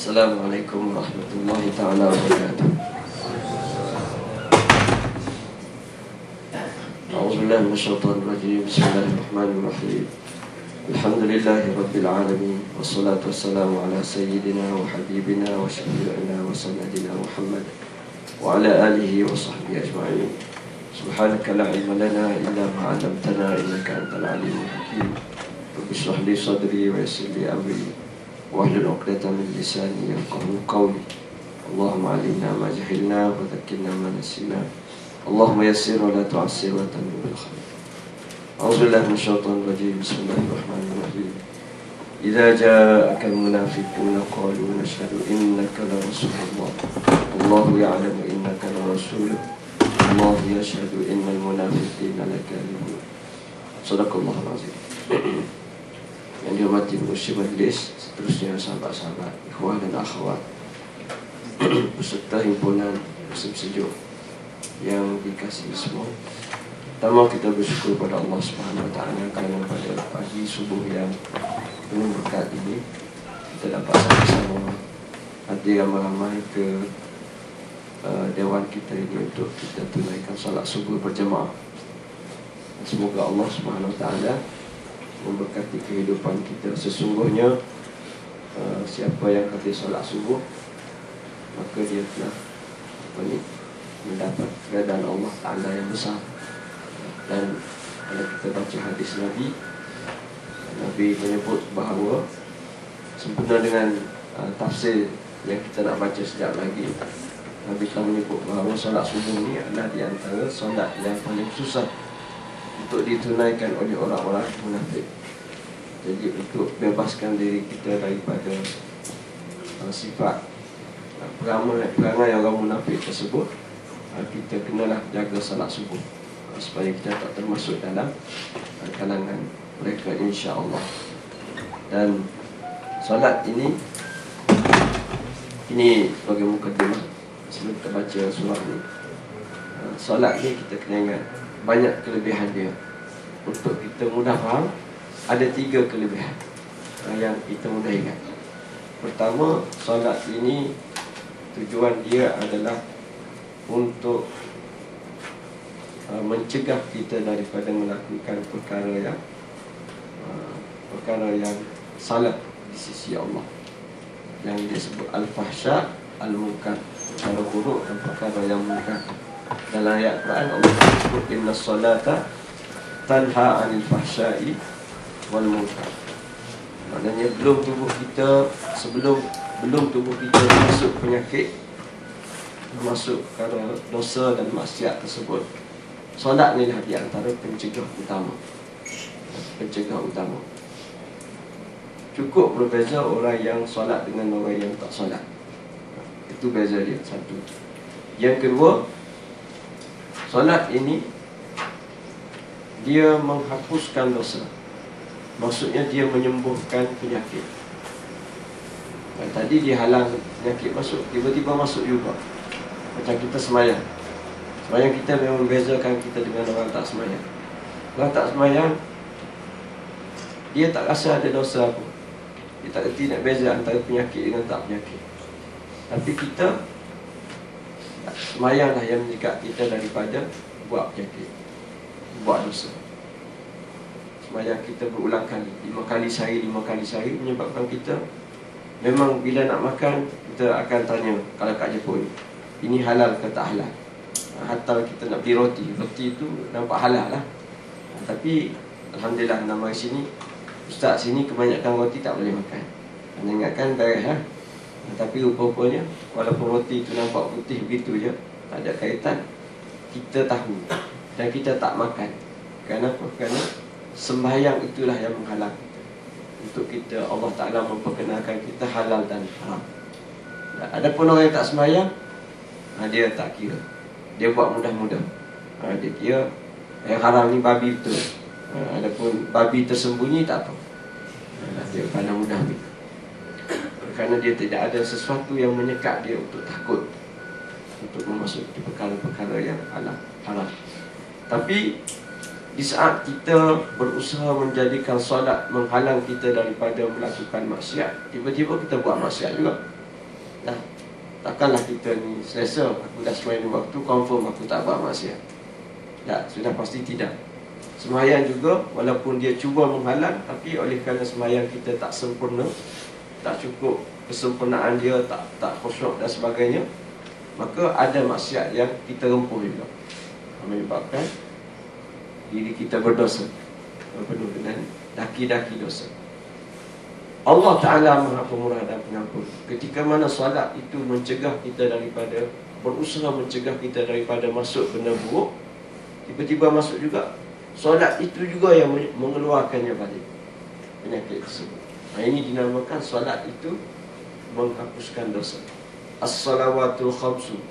Assalamualaikum warahmatullahi ta'ala wabarakatuh. A'udzubillahi minasyaitonir rajim. Bismillahirrahmanirrahim. Alhamdulillahi rabbil alamin. Wassalatu wassalamu ala sayyidina wa habibina wa syafi'ina wa sanadina Muhammad wa ala alihi wa sahbihi ajma'in. Subhanaka la ilma lana illa ma 'allamtana innaka antal alimul hakim. Rabbi shrah li sadri wa yassir li amri wahlul 'uqdatam min lisani yafqahu qawli. Allahumma 'allimna ma jahilna wa dhakkirna ma nasina. Allahumma yassir wa la tu'assir wa tammim bil khair. A'udzu billahi minasyaitonir rajim. Bismillahirrahmanirrahim. Idza ja'akal munafiquna qalu nashhadu innaka la rasulullah. Wallahu ya'lamu innaka la rasuluh. Wallahu yashhadu innal munafiqina lakadzibun. Shadaqallahul azim. Yang dihormati pengurusi majlis, seterusnya sahabat-sahabat, ikhwan dan akhwat, peserta himpunan Muslim Sejuk yang dikasihi semua. Pertama, kita bersyukur kepada Allah Subhanahu Wa Taala kerana pada pagi subuh yang penuh berkat ini kita dapat sama-sama hadir ramai-ramai ke dewan kita ini untuk kita tunaikan salat subuh berjemaah. Semoga Allah Subhanahu Wa Taala memberkati kehidupan kita. Sesungguhnya siapa yang hadir solat subuh, maka dia telah mendapat keredaan Allah Ta'ala yang besar. Dan kalau kita baca hadis Nabi, Nabi menyebut bahawa sempurna dengan tafsir yang kita nak baca sekejap lagi, Nabi telah menyebut bahawa solat subuh ni adalah di antara solat yang paling susah untuk ditunaikan oleh orang-orang munafik. Jadi untuk bebaskan diri kita daripada sifat perangai orang munafik tersebut, kita kenalah jaga salat subuh supaya kita tak termasuk dalam kalangan mereka, insya-Allah. Dan solat ini sebagai mukadimah sebelum kita baca surah ni. Solat ni kita kena ingat banyak kelebihan dia. Untuk kita mudah faham, ada 3 kelebihan yang kita mudah ingat. Pertama, solat ini tujuan dia adalah untuk mencegah kita daripada melakukan perkara yang salah di sisi Allah, yang disebut al-fahsya, al-munkar, perkara buruk dan perkara yang munkar. Dalam ayat Quran Allah sebut innas salata tanha 'anil fahsya'i wal munkar. Maknanya belum tubuh kita masuk penyakit, masuk perkara dosa dan maksiat tersebut, solat ni adalah di antara pencegah utama. Cukup berbeza orang yang solat dengan orang yang tak solat. Itu beza dia, satu. Yang kedua, solat ini dia menghapuskan dosa. Maksudnya dia menyembuhkan penyakit. Tadi dia halang penyakit masuk, tiba-tiba masuk juga. Macam kita semayang. Semayang kita memang membezakan kita dengan orang tak semayang. Orang tak semayang, dia tak rasa ada dosa apa. Dia tak reti nak beza antara penyakit dengan tak penyakit. Tapi kita, semayanglah yang menjaga kita daripada buat penyakit, buat dosa. Semayang kita berulang kali, 5 kali sehari menyebabkan kita memang bila nak makan, kita akan tanya kalau kat Jepun, ini halal ke tak halal. Hatta kita nak beli roti itu nampak halal lah. Tapi alhamdulillah nama sini, ustaz sini kebanyakan roti tak boleh makan. Anda ingatkan beres lah. Tapi rupa-rupanya walaupun roti itu nampak putih begitu je, tak ada kaitan, kita tahu dan kita tak makan. Kenapa? Kerana sembahyang itulah yang menghalang kita. Untuk kita, Allah Ta'ala memperkenalkan kita halal dan haram. Adapun orang yang tak sembahyang, dia tak kira, dia buat mudah-mudah. Dia kira yang haram ni babi betul. Adapun babi tersembunyi tak apa, dia pandang mudah ni. Kerana dia tidak ada sesuatu yang menyekat dia untuk takut untuk memasuki perkara-perkara yang haram. Tapi di saat kita berusaha menjadikan solat menghalang kita daripada melakukan maksiat, tiba-tiba kita buat maksiat juga. Nah, takkanlah kita ni selesa aku dah sembahyang waktu, confirm aku tak buat maksiat. Tak, sudah pasti tidak. Sembahyang juga, walaupun dia cuba menghalang, tapi oleh kerana sembahyang kita tak sempurna, tak cukup kesempurnaan dia, tak khusyuk dan sebagainya, maka ada maksiat yang kita rempuh juga, menyebabkan diri kita berdosa, penuh dengan daki-daki dosa. Allah Ta'ala Maha Pemurah dan Pengampun. Ketika mana solat itu mencegah kita daripada, berusaha mencegah kita daripada masuk benda buruk, tiba-tiba masuk juga, solat itu juga yang mengeluarkannya balik penyakit tersebut. Nah, ini dinamakan solat itu menghapuskan dosa. As-salawatul khamsu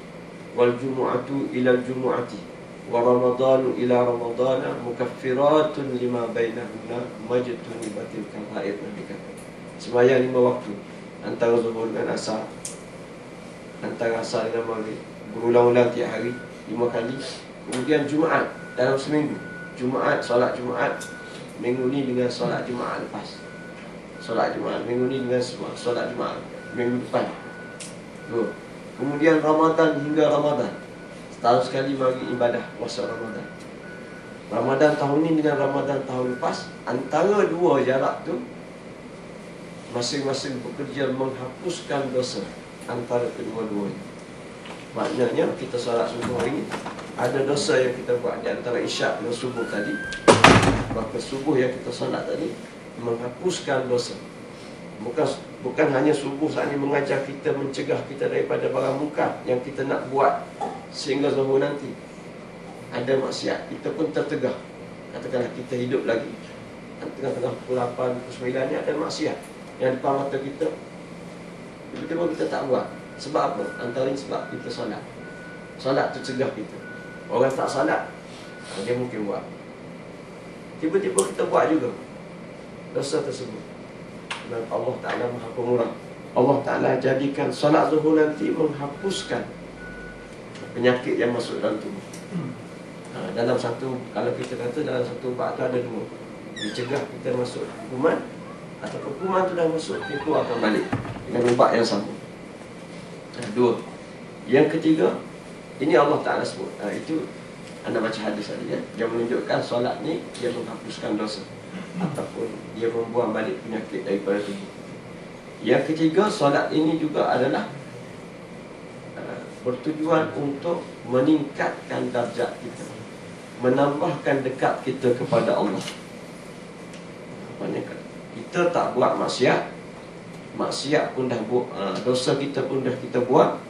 wal jumu'atu ila jumu'ati wa ramadanu ila ramadana mukaffiratun lima bainahunna majtunibatil kaba'ir. Nabi kata sembahyang 5 waktu, antara zuhur dan asar, antara asar dan maghrib, berulang-ulang tiap hari 5 kali. Kemudian Jumaat dalam seminggu, Jumaat, solat Jumaat minggu ni dengan solat Jumaat lepas, solat Jumaat minggu ni dengan solat Jumaat minggu depan. Kemudian Ramadan hingga Ramadan, setahun sekali bagi ibadah puasa Ramadan. Ramadan tahun ni dengan Ramadan tahun lepas, antara dua jarak tu masing-masing bekerja menghapuskan dosa antara kedua-duanya. Maknanya kita solat subuh hari ni, ada dosa yang kita buat di antara isyak dan subuh tadi, maka subuh yang kita solat tadi menghapuskan dosa. Bukan hanya subuh saat ini mengajar kita, mencegah kita daripada barang mungkar yang kita nak buat sehingga zuhur nanti ada maksiat, kita pun tertegah. Katakanlah kita hidup lagi, tengah-tengah pukul 8, pukul 9 ni ada maksiat yang depan mata kita, tiba-tiba kita tak buat. Sebab apa? Antara ini sebab kita solat. Solat tu cegah kita. Orang tak solat, dia mungkin buat, tiba-tiba kita buat juga dosa tersebut. Dan Allah Ta'ala Maha Pemurah. Allah Ta'ala jadikan solat zuhur nanti menghapuskan penyakit yang masuk dalam tubuh. Dalam satu, kalau kita kata dalam satu ubat tu ada dua, dicegah kita masuk kuman, atau kuman tu dah masuk, dia keluarkan balik dengan ubat yang sama. Dua. Yang ketiga, ini Allah Ta'ala sebut, itu anda baca hadis tadi ya, yang menunjukkan solat ni dia menghapuskan dosa ataupun dia membuang balik penyakit daripada tubuh. Yang ketiga, solat ini juga adalah bertujuan untuk meningkatkan darjat kita, menambahkan dekat kita kepada Allah. Maksudnya kita tak buat maksiat, maksiat pun dah buat, dosa kita pun dah kita buat.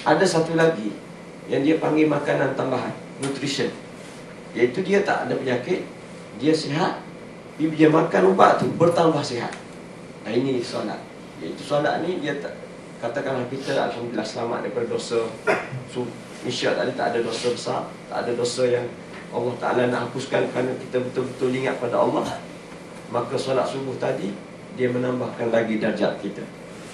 Ada satu lagi yang dia panggil makanan tambahan, nutrition, iaitu dia tak ada penyakit, dia sihat, dia makan ubat tu bertambah sihat. Nah, ini solat. Iaitu solat ni dia tak, katakanlah kita alhamdulillah selamat daripada dosa. So, insya tadi tak ada dosa besar, tak ada dosa yang Allah Ta'ala nak hapuskan kerana kita betul-betul ingat pada Allah. Maka solat subuh tadi dia menambahkan lagi darjat kita.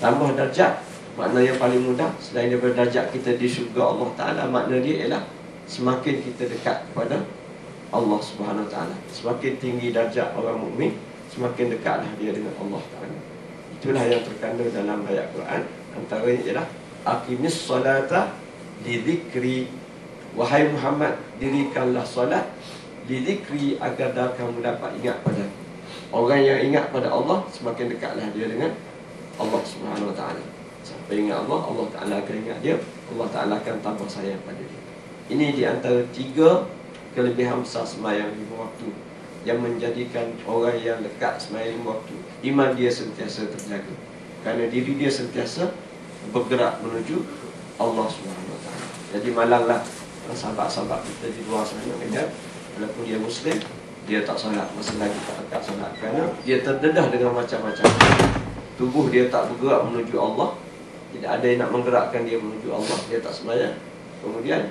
Tambah darjat, makna yang paling mudah selain daripada darjat kita di syurga Allah Ta'ala, makna dia ialah semakin kita dekat kepada Allah Subhanahu Wa Ta'ala. Semakin tinggi darjat orang mukmin, semakin dekatlah dia dengan Allah Ta'ala. Itulah yang terkandung dalam ayat Quran. Antaranya ialah aqimis salata li dzikri. Wahai Muhammad, dirikanlah solat li dzikri, agar kamu dapat ingat pada orang yang ingat pada Allah, semakin dekatlah dia dengan Allah Subhanahu Wa Ta'ala. Siapa ingat Allah, Allah Ta'ala akan ingat dia, Allah Ta'ala akan tambah sayang pada dia. Ini di antara 3 kelebihan besar sembahyang 5 waktu yang menjadikan orang yang dekat sembahyang 5 waktu, iman dia sentiasa terjaga, kerana diri dia sentiasa bergerak menuju Allah Subhanahu Wa Ta'ala. Jadi malanglah sahabat-sahabat kita di luar sana, walaupun dia Muslim, dia tak solat, masih lagi tak dekat solat, kerana dia terdedah dengan macam-macam. Tubuh dia tak bergerak menuju Allah, tidak ada yang nak menggerakkan dia menuju Allah, dia tak sembahyang. Kemudian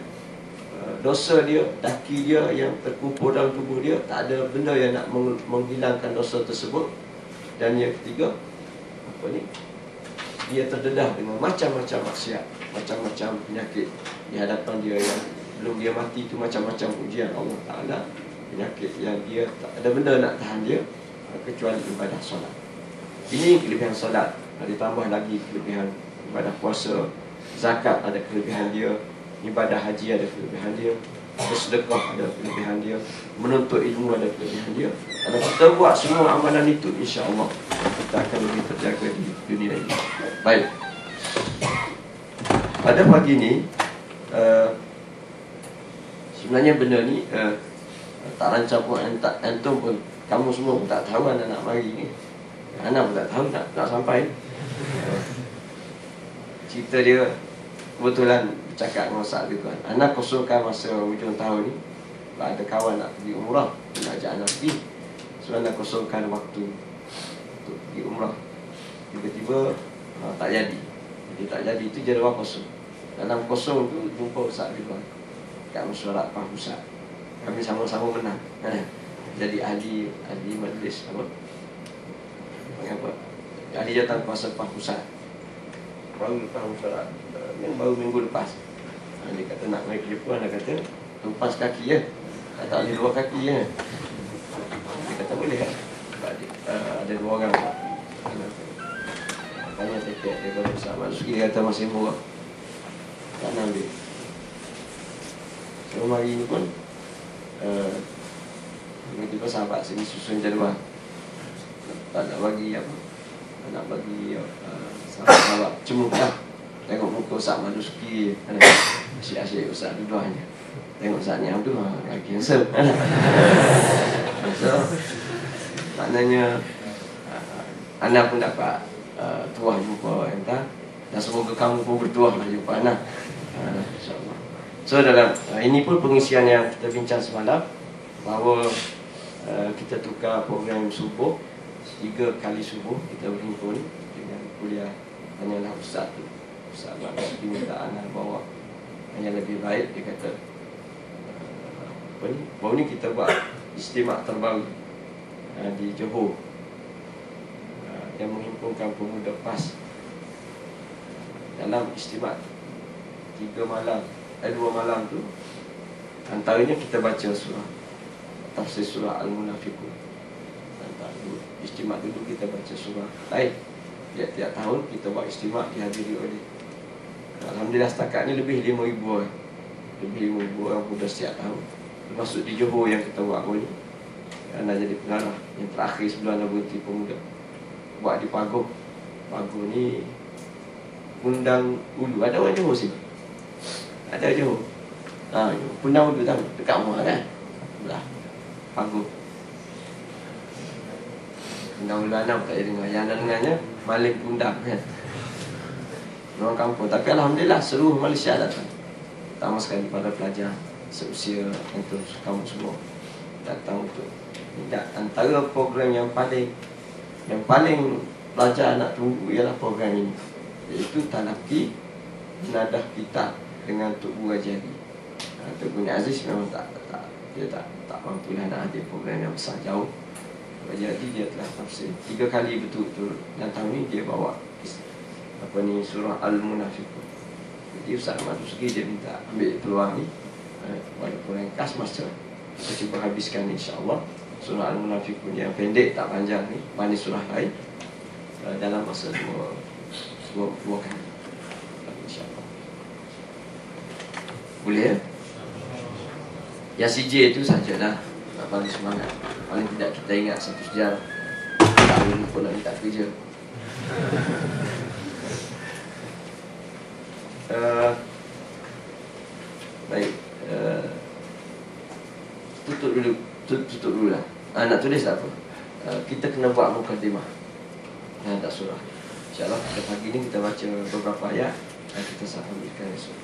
dosa dia, daki dia yang terkumpul dalam tubuh dia, tak ada benda yang nak menghilangkan dosa tersebut. Dan yang ketiga, dia terdedah dengan macam-macam maksiat, macam-macam penyakit di hadapan dia, yang belum dia mati itu macam-macam ujian Allah Ta'ala, penyakit yang dia tak ada benda nak tahan dia kecuali ibadah solat. Ini kelebihan solat. Ditambah lagi kelebihan Ibadah puasa, zakat ada kelebihan dia, ibadah haji ada kelebihan dia, bersedekah ada kelebihan dia, menuntut ilmu ada kelebihan dia. Kalau kita buat semua amalan itu, insya-Allah kita akan lebih terjaga di dunia ini. Baik. Pada pagi ini sebenarnya benda ni tak rancang pun, antum pun, kamu semua pun tak tahu anak nak mari ni. Anak pun tak tahu nak sampai. Cerita dia kebetulan bercakap dengan Ustaz tu kan. Anak kosongkan masa hujung tahun ni, ada kawan nak pergi umrah, nak ajak anak pergi. So anak kosongkan waktu untuk pergi umrah. Tiba-tiba tak jadi. Jadi tak jadi itu jadual kosong. Dalam kosong tu jumpa Ustaz Ridwan kat mesyuarat Pak Pusat. Kami sama-sama menang. Jadi ahli majlis apa? Apa? Ahli jawatan kuasa Pak Pusat. Baru lepas mesyuarat, yang baru minggu lepas. Dia kata nak naik ke Jepun, dia kata lepas kaki ya. Tak boleh dua kaki ya. Dia kata boleh kan? Ada dua orang. Tanya tiket dia kalau bersama. Dia kata masih murah. Tak nak ambil. So hari ni pun tiba-tiba sahabat sini susun jadual. Tak nak bagi apa, tak nak bagi sahabat cuma lah. Tengok muka Ustaz Maduski, asyik-asyik Ustaz Ridwan je. Tengok Ustaz ni Abdul lagi handsome. So maknanya Ana pun dapat tuah jumpa entah. Dan semoga kamu pun bertuah lah jumpa Ana, insyaAllah. So dalam ini pun pengisian yang kita bincang semalam, bahawa kita tukar program subuh, 3 kali subuh kita berhimpun dengan kuliah Hanyalah Ustaz tu. Ustaz Maduski minta Ana bawa yang lebih baik. Dia kata baru ni kita buat istimak terbaru di Johor yang menghimpunkan pemuda PAS. Dalam istimak 2 malam tu, antaranya kita baca surah tafsir surah Al-Munafiqun. Istimak dulu kita baca surah lain. Tiap-tiap tahun kita buat istimak dihadiri oleh, alhamdulillah setakat ni lebih 5,000 orang. Lebih 5,000 orang muda setiap tahun. Termasuk di Johor yang kita buat hari ni. Ana jadi pengarah yang terakhir sebelum Ana berhenti pemuda. Buat di Pagoh. Pagoh ni Pundang Ulu. Ada orang Johor sini? Ada Johor? Pundang Ulu tahu? Dekat rumah kan? Belah Pagoh. Pundang Ulu Anam tak dengar. Yang anda dengarnya Malik Pundang kan? Orang kampung. Tapi alhamdulillah seluruh Malaysia datang. Pertama sekali pada pelajar seusia untuk kamu semua datang untuk antara program yang paling pelajar nak tunggu ialah program ini, iaitu talaqi nadah kitab dengan Tok Guru Ajari. Tok Guru Aziz memang dia tak mampulah nak hadir program yang besar jauh. Jadi dia telah tafsir 3 kali betul-betul. Dan tahun ni dia bawa surah Al-Munafiqun. Jadi Ustaz Maduski dia minta ambil peluang ni, walaupun ringkas masa kita cuba habiskan insya-Allah surah Al-Munafiqun yang pendek tak panjang ni, manis surah lain dalam masa dua kali insya-Allah. Boleh ya? Yang CJ itu sajalah paling semangat. Paling tidak kita ingat satu sejarah. Tahun ni pun nak minta kerja. Baik, tutup dulu lah. Nak tulis tak apa? Kita kena buat mukadimah tak surah. InsyaAllah kita pagi ni kita baca beberapa ayat dan kita sampaikan esok.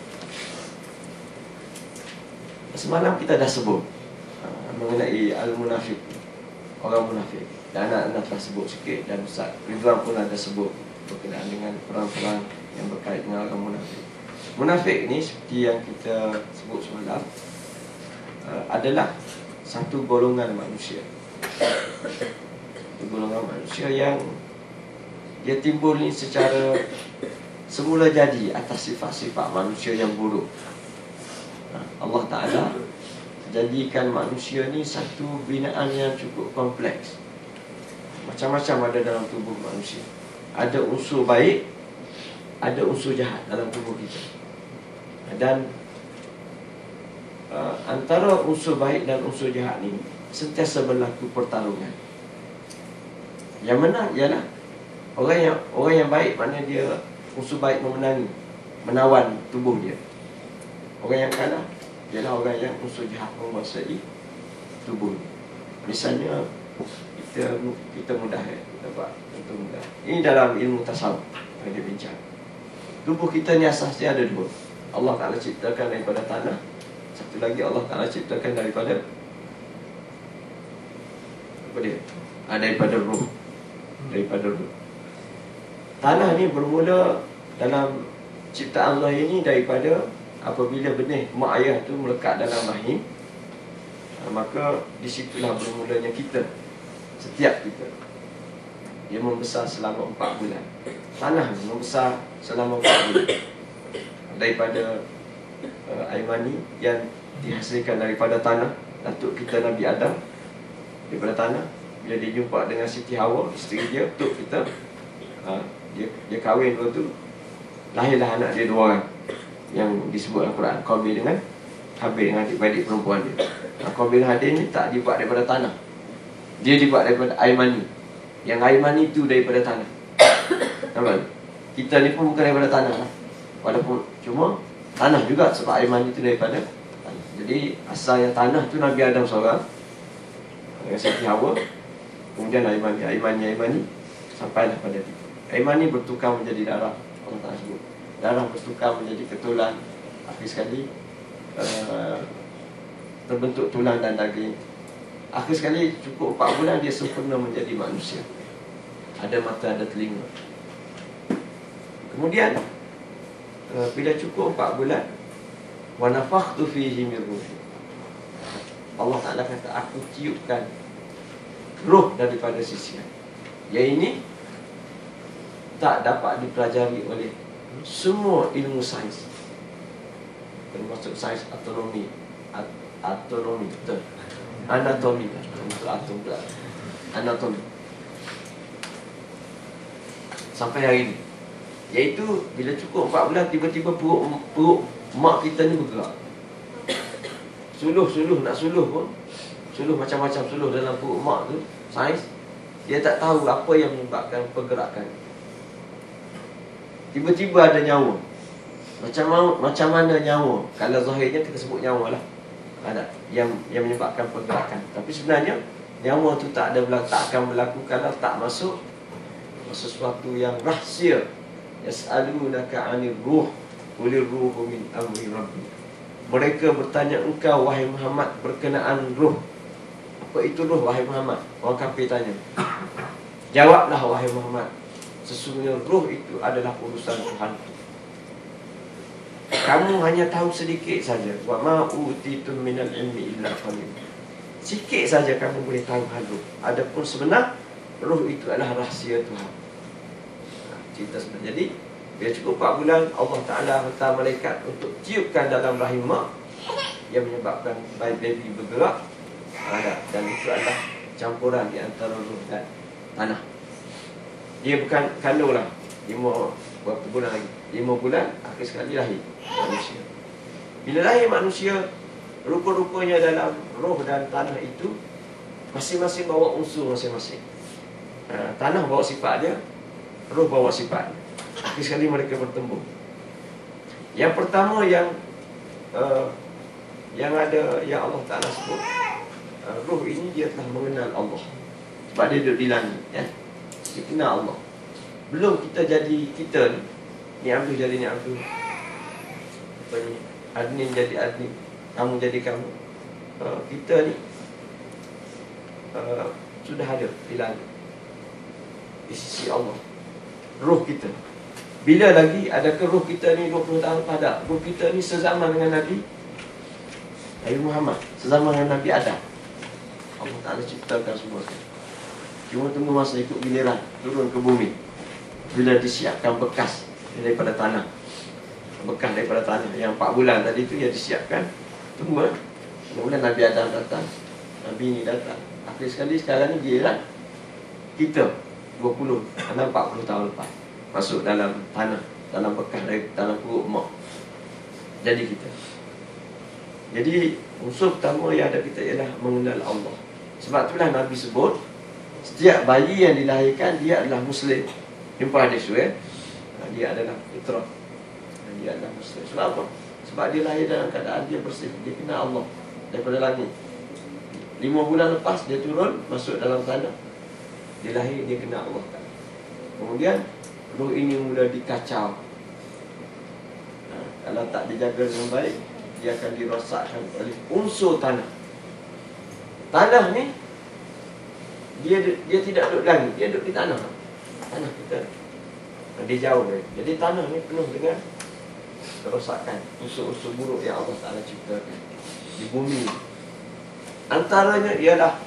Semalam kita dah sebut mengenai Al-Munafiq, orang munafik. Dan anak telah sebut sikit, dan Ustaz Ridwan pun ada sebut berkenaan dengan perang-perang yang berkait dengan orang munafik. Munafik ni seperti yang kita sebut semalam, adalah satu golongan manusia. Satu golongan manusia yang dia timbul ni secara semula jadi atas sifat-sifat manusia yang buruk. Allah Ta'ala jadikan manusia ni satu binaan yang cukup kompleks. Macam-macam ada dalam tubuh manusia. Ada unsur baik, ada unsur jahat dalam tubuh kita. Dan antara unsur baik dan unsur jahat ni sentiasa berlaku pertarungan. Yang menang ialah orang yang baik, maknanya dia unsur baik memenangi, menawan tubuh dia. Orang yang kalah ialah orang yang unsur jahat menguasai tubuh. Misalnya kita mudah dapat contoh mudah. Ini dalam ilmu tasawuf yang dia bincang. Tubuh kita ni asasnya ada dua. Allah Ta'ala ciptakan daripada tanah. Satu lagi Allah Ta'ala ciptakan daripada apa dia? Daripada ruh. Daripada ruh. Tanah ni bermula dalam ciptaan Allah ini daripada apabila benih mak ayah tu melekat dalam rahim, maka disitulah bermulanya kita. Setiap kita, dia membesar selama 4 bulan. Tanah ni membesar selama 4 bulan daripada air mani yang dihasilkan daripada tanah. Datuk kita Nabi Adam daripada tanah. Bila dia jumpa dengan Siti Hawa, isteri dia, tok kita, dia kahwin dua tu, lahirlah anak dia 2 orang yang disebut Al-Quran, Qabil dengan Habil, dengan adik-beradik perempuan dia. Qabil dan Habil ni tak dibuat daripada tanah, dia dibuat daripada air mani. Yang air mani tu daripada tanah. Nampak? Kita ni pun bukan daripada tanah lah. Walaupun cuma tanah juga, sebab air mani tu daripada tanah. Jadi asal yang tanah tu Nabi Adam seorang dengan Siti Hawa. Kemudian air mani sampailah pada kita. Air mani bertukar menjadi darah. Allah Ta'ala sebut darah bertukar menjadi ketulan. Akhir sekali terbentuk tulang dan daging. Akhir sekali cukup 4 bulan dia sempurna menjadi manusia. Ada mata, ada telinga. Kemudian bila cukup 4 bulan, wa nafakhtu fihi min ruhi. Allah Ta'ala kata, aku tiupkan ruh daripada sisinya. Yang ini tak dapat dipelajari oleh semua ilmu sains, termasuk sains anatomi, untuk atom pula, anatomi, sampai hari ini. Iaitu bila cukup 4 bulan, tiba-tiba perut mak kita ni bergerak. Suluh nak suluh pun, suluh macam-macam suluh dalam perut mak tu, sains dia tak tahu apa yang menyebabkan pergerakan. Tiba-tiba ada nyawa. Macam mana nyawa? Kalau zahirnya kita sebut nyawa lah, ada yang menyebabkan pergerakan. Tapi sebenarnya nyawa tu tak akan berlaku kalau tak masuk sesuatu yang rahsia. Yas'alunaka 'anil ruh qulir ruhu min amri rabbi. Mereka bertanya engkau wahai Muhammad berkenaan ruh. Apa itu ruh wahai Muhammad? Orang kafir tanya. Jawablah wahai Muhammad, sesungguhnya ruh itu adalah urusan Tuhan. Kamu hanya tahu sedikit saja. Wa ma utitum minal ilmi illa qalil. Sikit saja kamu boleh tahu hal ruh. Adapun sebenar ruh itu adalah rahsia Tuhan. Cerita sebenarnya. Jadi bila cukup 4 bulan, Allah Ta'ala hantar malaikat untuk tiupkan dalam rahim mak yang menyebabkan baby bergerak. Dan itu adalah campuran di antara ruh dan tanah. Dia bukan kandung lah. Berapa bulan lagi? 5 bulan, akhir sekali lahir manusia. Bila lahir manusia, rupa-rupanya dalam roh dan tanah itu masing-masing bawa unsur masing-masing. Tanah bawa sifat dia, roh bawa sifat dia. Akhir sekali mereka bertemu. Yang pertama yang ada, yang Allah Ta'ala sebut, roh ini dia telah mengenal Allah. Sebab dia duduk di langit, ya? Dia kenal Allah. Belum kita jadi kita ni Abdul jadi ni Abdul, apa ni, Adnin jadi Adnin, kamu jadi kamu. Kita ni sudah ada di langit, di sisi Allah. Roh kita. Bila lagi adakah roh kita ni 20 tahun pada? Roh kita ni sezaman dengan Nabi Muhammad, sezaman dengan Nabi Adam. Allah Ta'ala ciptakan semua. Cuma tunggu masa ikut giliran turun ke bumi. Bila disiapkan bekas daripada tanah, bekas daripada tanah yang 4 bulan tadi tu yang disiapkan. Tunggu. Kemudian Nabi Adam datang, Nabi ni datang. Akhir sekali sekarang ni giliran kita 40 tahun lepas masuk dalam tanah dalam bekas dari dalam perut mak. Jadi kita. Jadi unsur pertama yang ada kita ialah mengenal Allah. Sebab itulah Nabi sebut setiap bayi yang dilahirkan dia adalah Muslim. Jumpa hadis tu dia adalah fitrah. Dia adalah Muslim. Sebab apa? Sebab dia lahir dalam keadaan dia bersih. Dia kenal Allah daripada langit. 5 bulan lepas dia turun masuk dalam tanah. Dia lahir, dia kenal Allah. Kemudian roh ini mula dikacau. Kalau tak dijaga dengan baik, dia akan dirosakkan oleh unsur tanah. Tanah ni dia tidak duduk langit, dia duduk di tanah. Tanah kita dia jauh dari. Jadi tanah ni penuh dengan kerosakan, unsur-unsur buruk yang Allah Ta'ala ciptakan di bumi. Antaranya ialah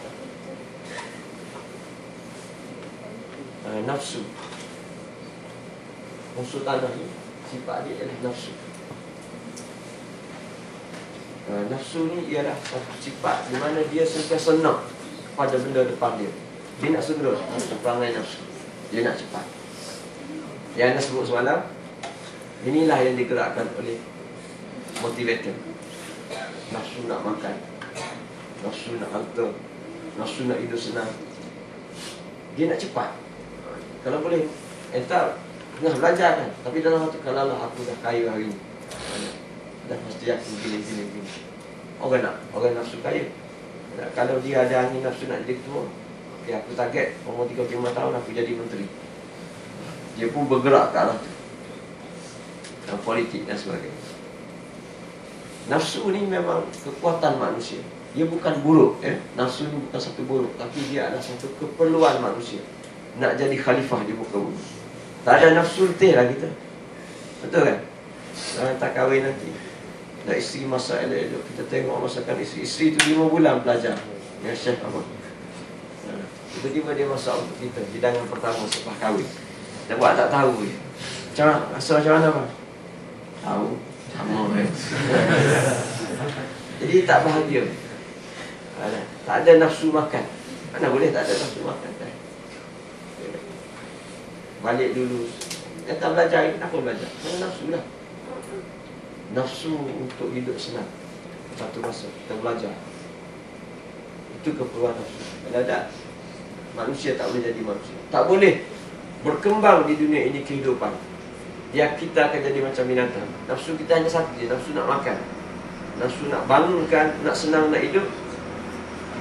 nafsu. Unsur tanah ni sifat dia ialah nafsu. Nafsu ni ialah satu sifat di mana dia sentiasa nak pada benda depan dia. Dia nak segera, perangai nafsu. Dia nak cepat. Yang anda sebut semalam, inilah yang digerakkan oleh motivator. Nafsu nak makan, nafsu nak harta, nafsu nak hidup senang. Dia nak cepat. Kalau boleh, entah tengah belajar kan, tapi dalam hati, kalau lah aku dah kaya hari ni, dah mesti aku gini. Orang nafsu kaya. Kalau dia ada angin nafsu nak jadi ketua, okay, aku target umur 35 tahun aku jadi menteri. Dia pun bergerak ke arah tu, dalam politik dan sebagainya. Nafsu ni memang kekuatan manusia. Dia bukan buruk. Nafsu ni bukan satu buruk, tapi dia adalah satu keperluan manusia nak jadi khalifah di muka bumi. Tak ada nafsu letih lah kita. Betul kan? Tak kahwin nanti, dah isteri masak elok-elok, kita tengok masakan isteri. Isteri tu 5 bulan belajar dengan chef apa. Tiba-tiba dia masak untuk kita, hidangan pertama selepas kahwin. Dia buat tak tahu je. Rasa macam mana bang? Tahu. Sama kan. Jadi tak bahagia. Tak ada nafsu makan. Mana boleh tak ada nafsu makan kan? Balik dulu. Yang tak belajar, kenapa belajar? Mana nafsu lah. Nafsu untuk hidup senang. Satu masa kita belajar. Itu keperluan nafsu. Kalau tak, manusia tak boleh jadi manusia. Tak boleh berkembang di dunia ini kehidupan. Kita akan jadi macam binatang. Nafsu kita hanya satu je, nafsu nak makan, nafsu nak bangunkan, nak senang, nak hidup.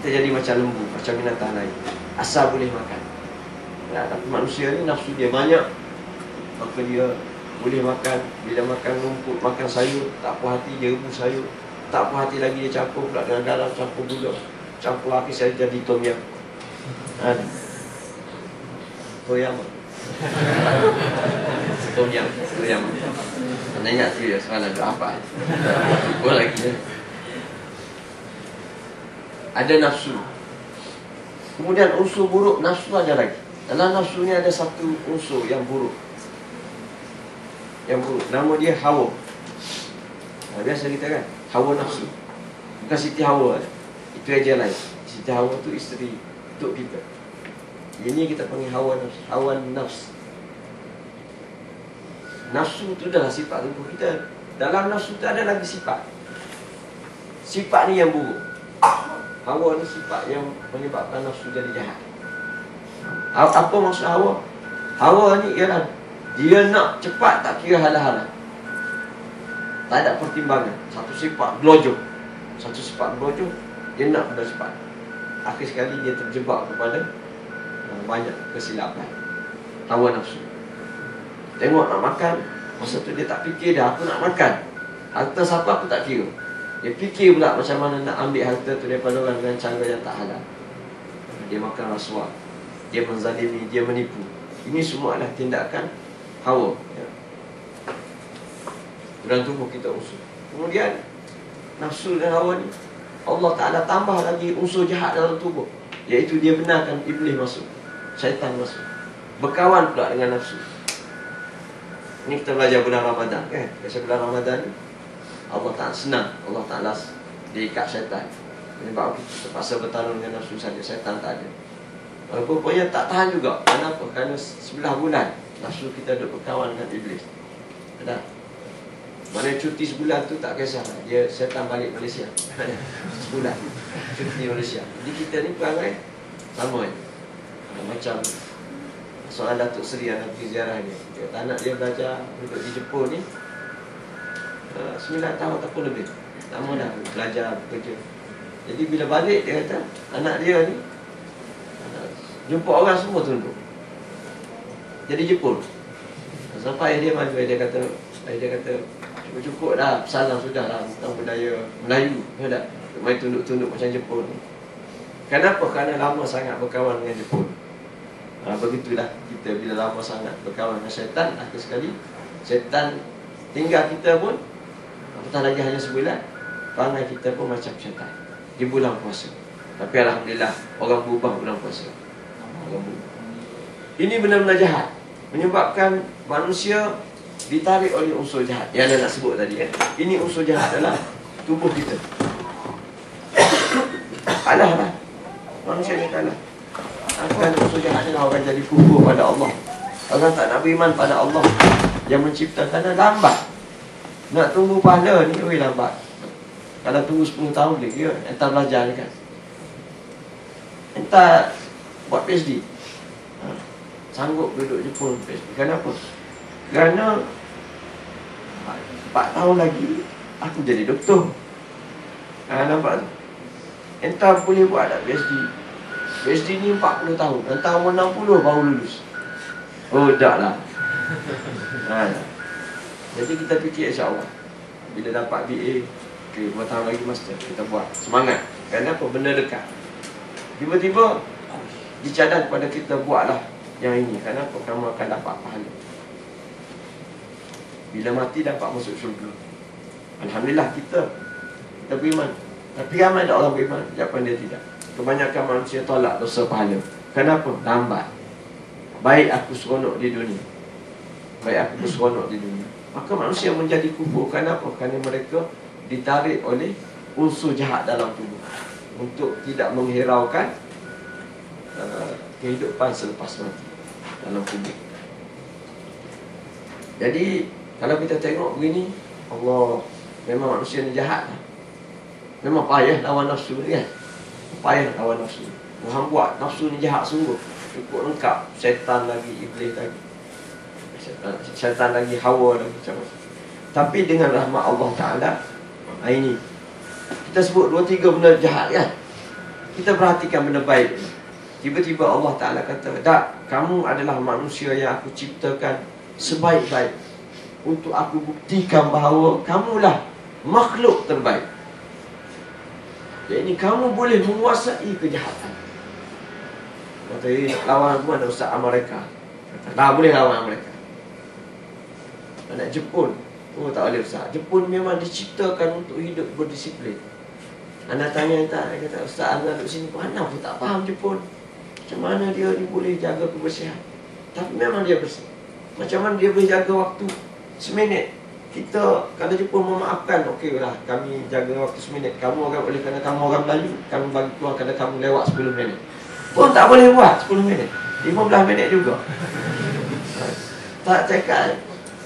Kita jadi macam lembu, macam binatang lain, asal boleh makan. Tapi manusia ni nafsu dia banyak, maka dia boleh makan. Bila makan rumput, makan sayur, tak puas hati dia rebus sayur. Tak puas hati lagi dia campur pula dengan garam, campur gula, campur api, saya jadi tom yum. Toyam. Toyam. Anda ingat tu ya, semalam tu apa? Lupa lagi. Ada nafsu. Kemudian unsur buruk nafsu ada lagi. Dalam nafsu ni ada satu unsur yang buruk. Yang buruk. Nama dia hawa. Biasa kita kan, hawa nafsu. Bukan Siti Hawa. Itu aja lain. Siti Hawa tu isteri untuk kita. Ini kita panggil hawa nafsu. Hawa nafsu. Nafsu tu adalah sifat tubuh kita. Dalam nafsu tu ada lagi sifat. Sifat ni yang buruk. Hawa ni sifat yang menyebabkan nafsu jadi jahat. Apa maksud hawa? Hawa ni ialah dia nak cepat, tak kira hala-hala. Tak ada pertimbangan. Satu sifat gelojoh. Satu sifat gelojoh, dia nak benda cepat. Akhir sekali dia terjebak kepada banyak kesilapan. Hawa nafsu. Tengok nak makan, masa tu dia tak fikir dah, aku nak makan. Harta siapa aku tak kira. Dia fikir pula macam mana nak ambil harta tu daripada orang dengan cara yang tak halal. Dia makan rasuah, dia menzalimi, dia menipu. Ini semua adalah tindakan hawa. Dalam tubuh kita unsur. Kemudian nafsu dan hawa ni Allah Ta'ala tambah lagi unsur jahat dalam tubuh, iaitu dia benarkan iblis masuk, syaitan masuk, berkawan pula dengan nafsu. Ini kita belajar bulan Ramadan kan. Biasa bulan Ramadan ni Allah Ta'ala senang, Allah Ta'ala diikat syaitan. Sebab kita terpaksa bertarung dengan nafsu saja, syaitan tak ada. Rupanya tak tahan juga. Kenapa? Kerana 9 bulan nafsu kita duduk berkawan dengan iblis. Ada. Mana cuti sebulan tu tak kisah. Dia setan balik Malaysia. Sebulan cuti Malaysia. Jadi kita ni perangai sama je. Macam soal Datuk Seri anak pergi ziarah ni. Anak dia belajar duduk di Jepun ni 9 tahun ataupun lebih. Lama dah belajar bekerja. Jadi bila balik dia kata anak dia ni jumpa orang semua tunduk. Jadi Jepun. Sampai dia maju, dia kata cukup dah, salam sudah lah tentang budaya Melayu. Ya tak? Main tunduk-tunduk macam Jepun. Kenapa? Kerana lama sangat berkawan dengan Jepun. Begitulah kita bila lama sangat berkawan dengan syaitan, akhir sekali syaitan tinggal kita pun apatah lagi hanya sebulan, perangai kita pun macam syaitan di bulan puasa. Tapi alhamdulillah orang berubah bulan puasa. Orang berubah. Ini benar-benar jahat, menyebabkan manusia ditarik oleh unsur jahat yang anda nak sebut tadi. Ini unsur jahat dalam tubuh kita. Kalah lah, manusia ni kalah. Akan unsur jahat ni orang jadi kufur pada Allah. Orang tak nak beriman pada Allah yang menciptakan, lambat. Nak tunggu pahala ni, lambat. Kalau tunggu 10 tahun lagi, entah belajar ni kan, entah buat PhD. Sanggup duduk Jepun PhD. Kenapa? Kerana 4 tahun lagi aku jadi doktor. Nampak tu? Entah boleh buat tak PhD. PhD ni 40 tahun. Entah umur 60 baru lulus. Oh, tak lah. Jadi kita fikir insyaAllah bila dapat BA, 2 tahun lagi master, kita buat. Semangat. Kenapa? Benda dekat. Tiba-tiba dicadang kepada kita, buatlah yang ini. Kenapa? Kamu akan dapat pahala. Bila mati dapat masuk syurga. Alhamdulillah kita beriman. Tapi ramai tak orang beriman? Jawapan dia tidak. Kebanyakan manusia tolak dosa pahala. Kenapa? Lambat. Baik aku seronok di dunia. Baik aku berseronok di dunia. Maka manusia menjadi kufur. Kenapa? Kerana mereka ditarik oleh unsur jahat dalam tubuh untuk tidak menghiraukan kehidupan selepas mati dalam tubuh. Jadi kalau kita tengok begini, Allah, memang manusia ni jahat lah. Memang payah lawan nafsu ni kan. Payah lawan nafsu. Tuhan buat nafsu ni jahat sungguh. Cukup lengkap. Syaitan lagi, iblis lagi, syaitan lagi, Hawa lagi, macam-macam. Tapi dengan rahmat Allah Ta'ala, ini kita sebut 2-3 benda jahat kan. Kita perhatikan benda baik. Tiba-tiba Allah Ta'ala kata, tak, kamu adalah manusia yang aku ciptakan sebaik-baik, untuk aku buktikan bahawa kamulah makhluk terbaik. Jadi kamu boleh menguasai kejahatan. Kata, lawan aku ada Ustaz Amerika. Kata, tak boleh lawan mereka. Anak Jepun, oh tak boleh Ustaz. Jepun memang diciptakan untuk hidup berdisiplin. Anak tanya, dia kata, Ustaz Anda duduk sini, mana pun tak faham Jepun. Macam mana dia ni boleh jaga kebersihan? Tapi memang dia bersih. Macam mana dia boleh jaga waktu seminit? Kita, kalau Jepun memaafkan, okey lah, kami jaga waktu seminit. Kamu orang boleh, kerana kamu orang Melayu, kami bagi keluar kerana kamu lewat 10 minit. Pun tak boleh buat 10 minit, 15 minit juga. Tak cakap,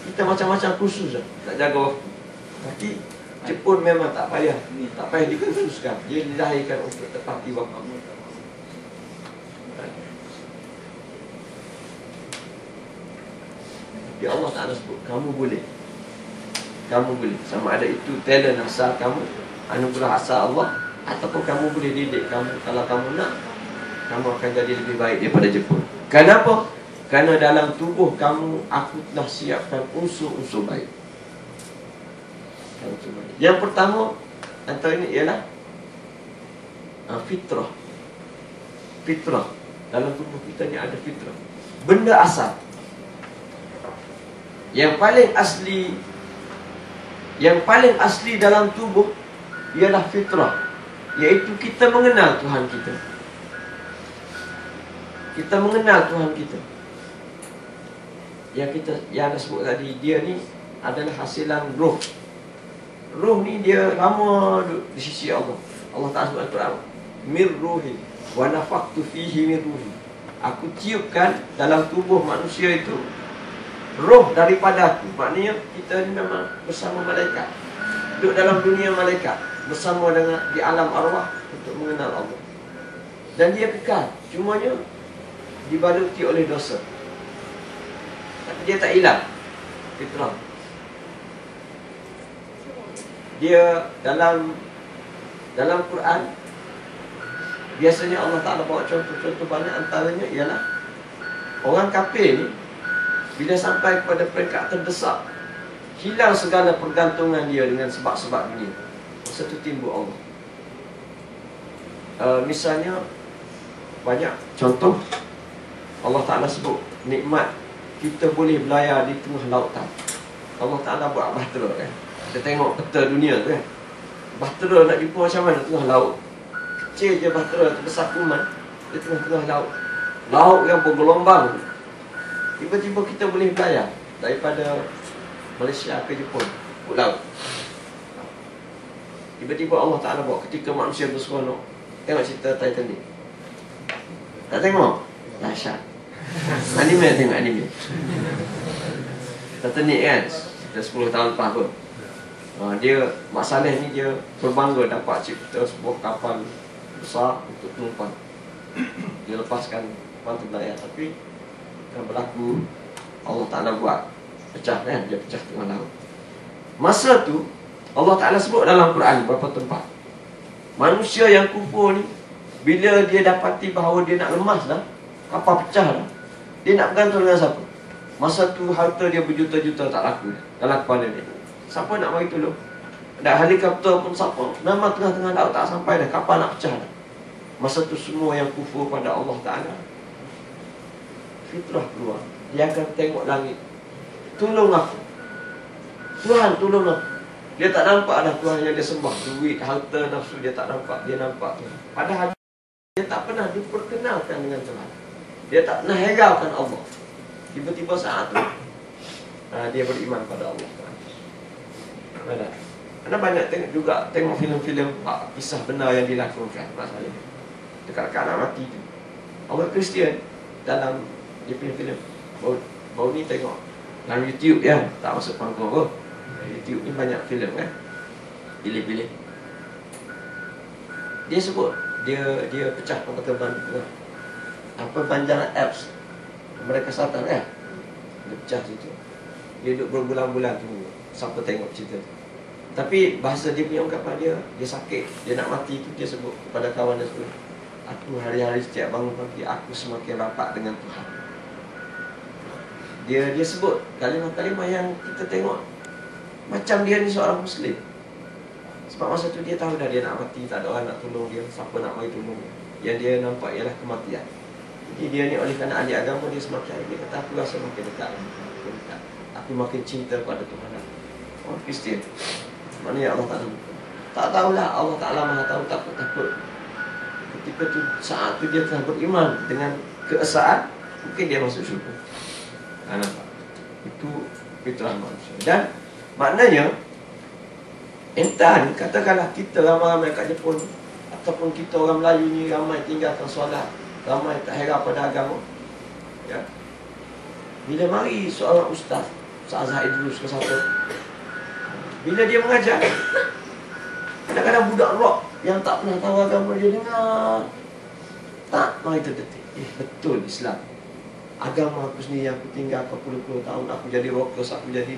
kita macam-macam khusus lah, tak jaga waktu. Tapi Jepun memang tak payah dikhususkan. Dia dilahirkan untuk tepati waktu. Ya Allah Ta'ala sebut, kamu boleh. Kamu boleh. Sama ada itu talent asal kamu, anugerah asal Allah, ataupun kamu boleh didik kamu. Kalau kamu nak, kamu akan jadi lebih baik daripada Jepun. Kenapa? Kerana dalam tubuh kamu, aku telah siapkan unsur-unsur baik. Yang pertama antara ini ialah fitrah. Fitrah. Dalam tubuh kita ni ada fitrah, benda asal. Yang paling asli dalam tubuh ialah fitrah, iaitu kita mengenal Tuhan kita. Kita mengenal Tuhan kita. Yang anda sebut tadi, dia ni adalah hasilan roh. Roh ni dia lama di sisi Allah. Allah Ta'ala sebut Al-Quran, mir ruhi wa nafaqtu fihi min ruhi. Aku tiupkan dalam tubuh manusia itu roh daripada aku. Maknanya kita ni memang bersama malaikat, duduk dalam dunia malaikat, bersama dengan di alam arwah untuk mengenal Allah. Dan dia kekal, cumanya dibaluti oleh dosa. Tapi dia tak hilang fitrah. Dia dalam Quran, biasanya Allah Ta'ala bawa contoh-contoh banyak. Antaranya ialah orang kafir ni, bila sampai kepada peringkat terdesak, hilang segala pergantungan dia dengan sebab-sebab dunia. Masa tu timbul Allah. Misalnya, banyak contoh Allah Ta'ala sebut nikmat kita boleh berlayar di tengah lautan. Allah Ta'ala buat bahtera kan. Kita tengok peta dunia tu kan, bahtera nak jumpa macam mana tengah laut. Kecil je bahtera tu, besar kuman di tengah-tengah laut. Laut yang bergelombang. Tiba-tiba kita boleh berlayar daripada Malaysia ke Jepun, ke laut. Tiba-tiba Allah Ta'ala buat ketika manusia berseronok. Tengok cerita Titanic. Tak tengok? Dahsyat. Anime, tengok anime Titanic kan, dah 10 tahun lepas pun. Dia, Mak Saleh ni dia berbangga dapat cipta sebuah kapal besar untuk penumpang. Dia lepaskan pantai berlayar, tapi yang berlaku Allah Ta'ala buat pecah kan, dia pecah tengah laut. Masa tu Allah Ta'ala sebut dalam Quran beberapa tempat, manusia yang kufur ni, bila dia dapati bahawa dia nak lemas dah, kapal pecah dah, dia nak bergantung dengan siapa? Masa tu harta dia berjuta-juta tak laku dalam kepala dia. Siapa nak mari tolong? Ada helikopter pun siapa? Memang tengah-tengah laut tak sampai dah, kapal nak pecah dah. Masa tu semua yang kufur pada Allah Ta'ala, fitrah keluar. Dia akan tengok langit, tolong aku, Tuhan tolong aku. Dia tak nampak dah Tuhan yang dia sembah, duit, harta, nafsu, dia tak nampak. Dia nampak Tuhan. Padahal dia tak pernah diperkenalkan dengan Tuhan. Dia tak pernah hiraukan Allah. Tiba-tiba saat tu dia beriman pada Allah. Anda banyak tengok filem-filem kisah benar yang dilakukan masalah dekat anak mati tu. Orang Kristian dalam dia punya filem baru ni tengok dalam YouTube ya, tak masuk panggung pun. YouTube ni banyak filem kan, pilih-pilih. Dia sebut dia pecah kapal terbang tu. Apa panjang apps mereka satan kan, dia pecah situ. Dia duduk berbulan-bulan tu, siapa tengok cerita tu. Tapi bahasa dia punya ungkapan dia sakit, dia nak mati tu, dia sebut kepada kawan dia sebut, aku hari-hari setiap bangun pagi aku semakin rapat dengan Tuhan. Dia sebut kalimah-kalimah yang kita tengok macam dia ni seorang Muslim. Sebab masa tu dia tahu dah dia nak mati, tak ada orang nak tolong dia, siapa nak mari tolong dia. Yang dia nampak ialah kematian. Jadi dia ni oleh kerana ahli agama, dia semakin dia kata aku rasa makin dekat, aku makin cinta kepada Tuhan. Orang Kristian, maknanya Allah Ta'ala tak tahulah, Allah Ta'ala Maha tahu, takut. Ketika tu, saat tu dia telah beriman dengan keesaan, mungkin dia masuk syurga. Nampak? Itu fitrah manusia. Dan maknanya entan, katakanlah kita ramai-ramai kat Jepun, ataupun kita orang Melayu ni ramai tinggalkan solat, ramai tak heran pada agama ya. Bila mari seorang ustaz Azhar Idrus ke siapa, bila dia mengajar, kadang-kadang budak rock yang tak pernah tahu agama dia dengar, tak mari terdetik, betul Islam, agama aku sendiri aku tinggal berpuluh-puluh tahun, aku jadi rockers, aku jadi.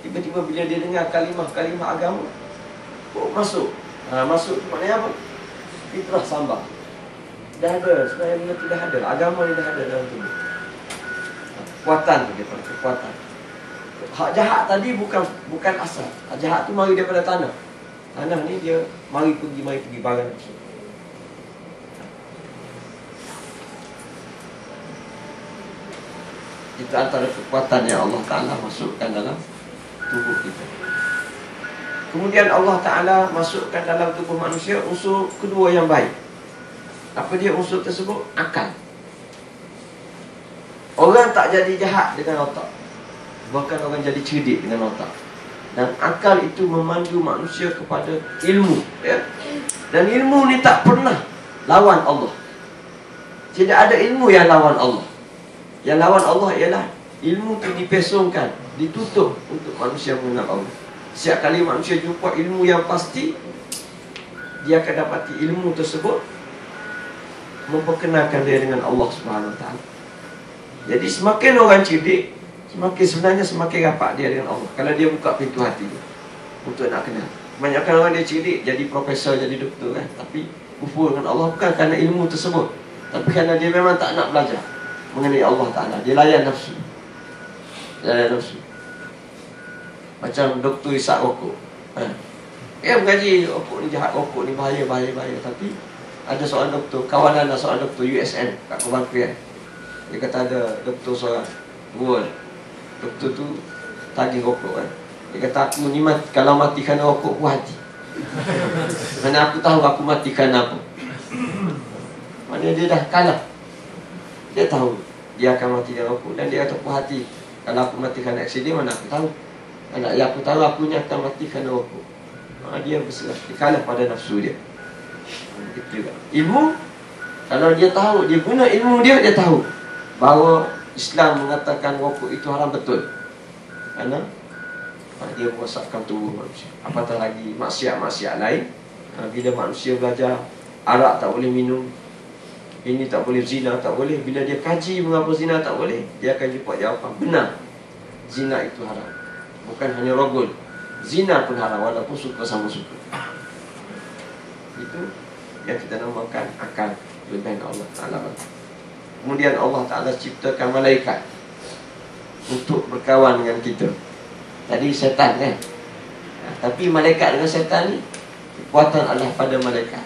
Tiba-tiba bila dia dengar kalimah-kalimah agama, masuk. Masuk maknanya apa? Fitrah sambang. Dah ada, sebenarnya benda tu dah ada. Agama ni dah ada dalam tubuh. Kekuatan tu dia panggil, kekuatan. Hak jahat tadi bukan asal. Hak jahat tu mari daripada tanah. Tanah ni dia mari pergi barang masuk. Itu antara kekuatan yang Allah Ta'ala masukkan dalam tubuh kita. Kemudian Allah Ta'ala masukkan dalam tubuh manusia unsur kedua yang baik. Apa dia unsur tersebut? Akal. Orang tak jadi jahat dengan otak, bahkan orang jadi cerdik dengan otak. Dan akal itu memandu manusia kepada ilmu ya? Dan ilmu ni tak pernah lawan Allah. Tidak ada ilmu yang lawan Allah. Yang lawan Allah ialah ilmu tu dipesongkan, ditutup untuk manusia mengenal Allah. Setiap kali manusia jumpa ilmu yang pasti, dia akan dapati ilmu tersebut memperkenalkan dia dengan Allah Subhanahu Wa Taala. Jadi semakin orang cerdik, sebenarnya semakin rapat dia dengan Allah. Kalau dia buka pintu hati dia untuk nak kenal. Kebanyakan orang dia cerdik, jadi profesor, jadi doktor kan, tapi kufur dengan Allah bukan kerana ilmu tersebut, tapi kerana dia memang tak nak belajar mengenai Allah Ta'ala. Dia layan nafsu. Macam doktor isap rokok. Dia mengaji rokok ni jahat, rokok ni bahaya. Tapi ada seorang doktor, kawanan lah seorang doktor USN kat Kebankuan. Dia kata ada doktor seorang dua. Doktor tu tagih rokok kan. Dia kata aku ni kalau mati kerana rokok puas hati. Mana aku tahu aku mati kerana apa. Maknanya dia dah kalah. Dia tahu dia akan mati dengan rokok. Dan dia kata puas hati. Kalau aku mati kerana aksiden, mana aku tahu. Yang aku tahu aku ni akan mati kerana rokok. Dia berserah, dia kalah pada nafsu dia. Itu juga ilmu. Kalau dia tahu, dia guna ilmu dia, dia tahu bahawa Islam mengatakan rokok itu haram betul. Kerana dia merosakkan tubuh manusia. Apatah lagi maksiat-maksiat lain. Bila manusia belajar arak tak boleh minum, ini tak boleh, zina tak boleh. Bila dia kaji mengapa zina tak boleh, dia akan jumpa jawapan benar. Zina itu haram. Bukan hanya rogol, zina pun haram walaupun suka sama suka. Itu yang kita namakan akal dengan Allah Ta'ala. Kemudian Allah Ta'ala ciptakan malaikat untuk berkawan dengan kita. Tadi setan kan, tapi malaikat dengan setan ni kekuatan Allah pada malaikat.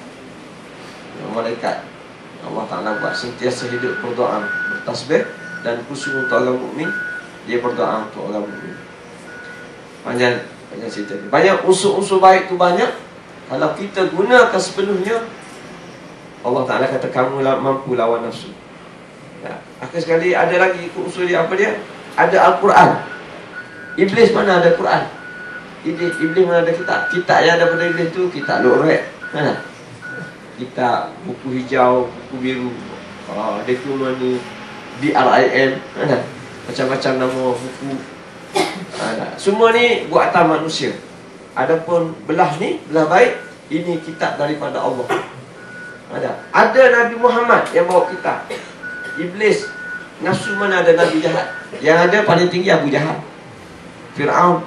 Malaikat Allah Ta'ala buat sentiasa hidup berdoa, bertasbih, dan khusus untuk orang mukmin, dia berdoa untuk orang mukmin. Panjang cerita ni. Banyak unsur-unsur baik tu banyak. Kalau kita gunakan sepenuhnya, Allah Ta'ala kata kamu mampu lawan nafsu. Akhir sekali ada lagi unsur dia, apa dia? Ada Al-Quran. Iblis mana ada Quran? Iblis mana ada kitab? Kitab yang ada pada Iblis tu kitab Lu'ret. Mana? Kitab buku hijau, buku biru, Dekumani, DRIM, mana? Macam-macam nama buku. Semua ni buatan manusia. Adapun belah ni, belah baik, ini kitab daripada Allah. Ada Nabi Muhammad yang bawa kitab. Iblis, nafsu mana ada Nabi jahat? Yang ada paling tinggi Abu Jahal, Fir'aun.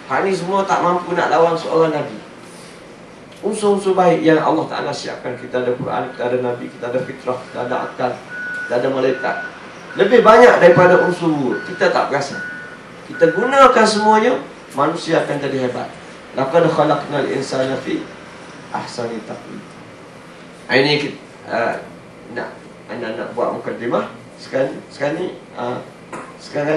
Hak ni semua tak mampu nak lawan seorang Nabi. Unsur-unsur baik yang Allah Ta'ala siapkan. Kita ada Quran, kita ada Nabi, kita ada fitrah, kita ada akal, kita ada malaikat. Lebih banyak daripada unsur buruk. Kita tak perasan. Kita gunakan semuanya, manusia akan jadi hebat. Laqad khalaqnal insana fi ahsani taqwim. Ini kita nak buat mukadimah. Sekarang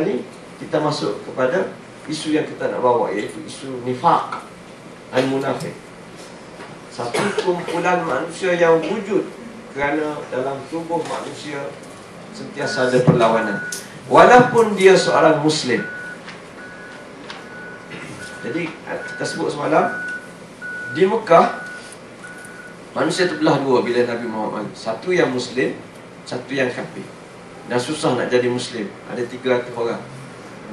ni kita masuk kepada isu yang kita nak bawa, iaitu isu nifaq al-munafiq. Satu kumpulan manusia yang wujud kerana dalam tubuh manusia sentiasa ada perlawanan, walaupun dia seorang Muslim. Jadi kita sebut semalam, di Mekah manusia terbelah dua bila Nabi Muhammad. Satu yang Muslim, satu yang kafir. Dan susah nak jadi Muslim. Ada 300 orang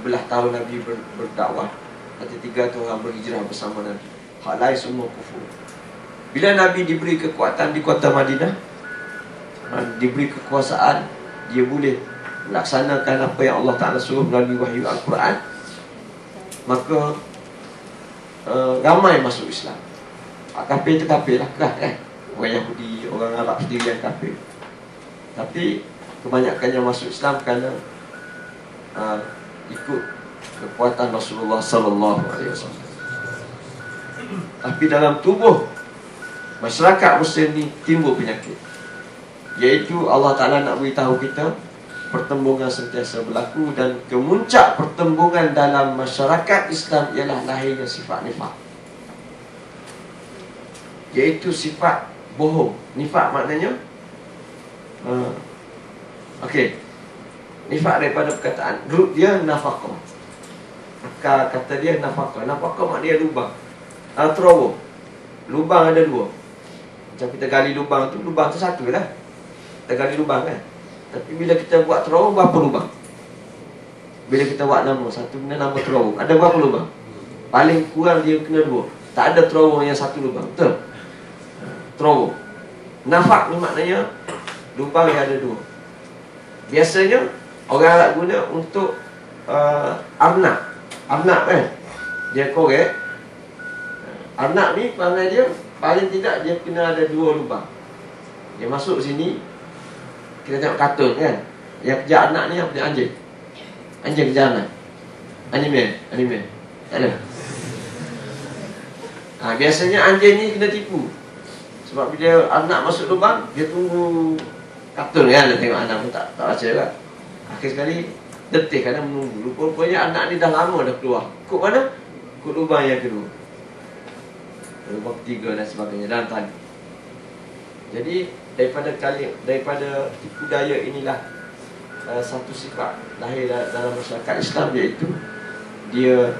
belah tahun Nabi berdakwah. Ada 300 orang berhijrah bersama Nabi. Hak lain semua kufur. Bila Nabi diberi kekuatan di kota Madinah, diberi kekuasaan, dia boleh melaksanakan apa yang Allah Ta'ala suruh melalui wahyu Al-Quran, maka ramai masuk Islam. Kafir itu kafir lah kan? Orang Yahudi, orang Arab sendiri yang kafir. Tapi kebanyakan yang masuk Islam kerana ikut kekuatan Rasulullah Sallallahu Alaihi Wasallam. Tapi dalam tubuh masyarakat Muslim ni timbul penyakit, iaitu Allah Ta'ala nak beritahu kita pertembungan sentiasa berlaku. Dan kemuncak pertembungan dalam masyarakat Islam ialah lahirnya sifat nifaq, iaitu sifat bohong. Nifaq maknanya nifaq daripada perkataan root dia nafaqah. Akar kata dia nafaqah. Nafaqah maknanya lubang, terowong. Lubang ada dua. Macam kita gali lubang tu satu lah. Kita gali lubang kan. Tapi bila kita buat terowong, berapa lubang? Bila kita buat nama, satu benda nama terowong. Ada berapa lubang? Paling kurang dia kena 2. Tak ada terowong yang 1 lubang. Betul? Terowong. Nafak ni maknanya lubang yang ada 2. Biasanya orang Arab guna untuk arnab. Arnab kan? Dia korek. Arnab ni perangai dia paling tidak dia kena ada 2 lubang. Dia masuk sini. Kita tengok kartun kan. Yang kejar arnab ni apa dia? Anjing. Anjing kejar arnab. Anime. Tak ada. Biasanya anjing ni kena tipu. Sebab bila anak masuk lubang, dia tunggu kartun kan. Dia tengok anak pun tak baca kan. Akhir sekali detik kadang menunggu. Rupanya anak ni dah lama dah keluar. Kut mana? Kut lubang yang kedua, lubang ketiga dan sebagainya dalam tali. Jadi daripada tipu daya inilah satu sifat lahir dalam masyarakat Islam, iaitu dia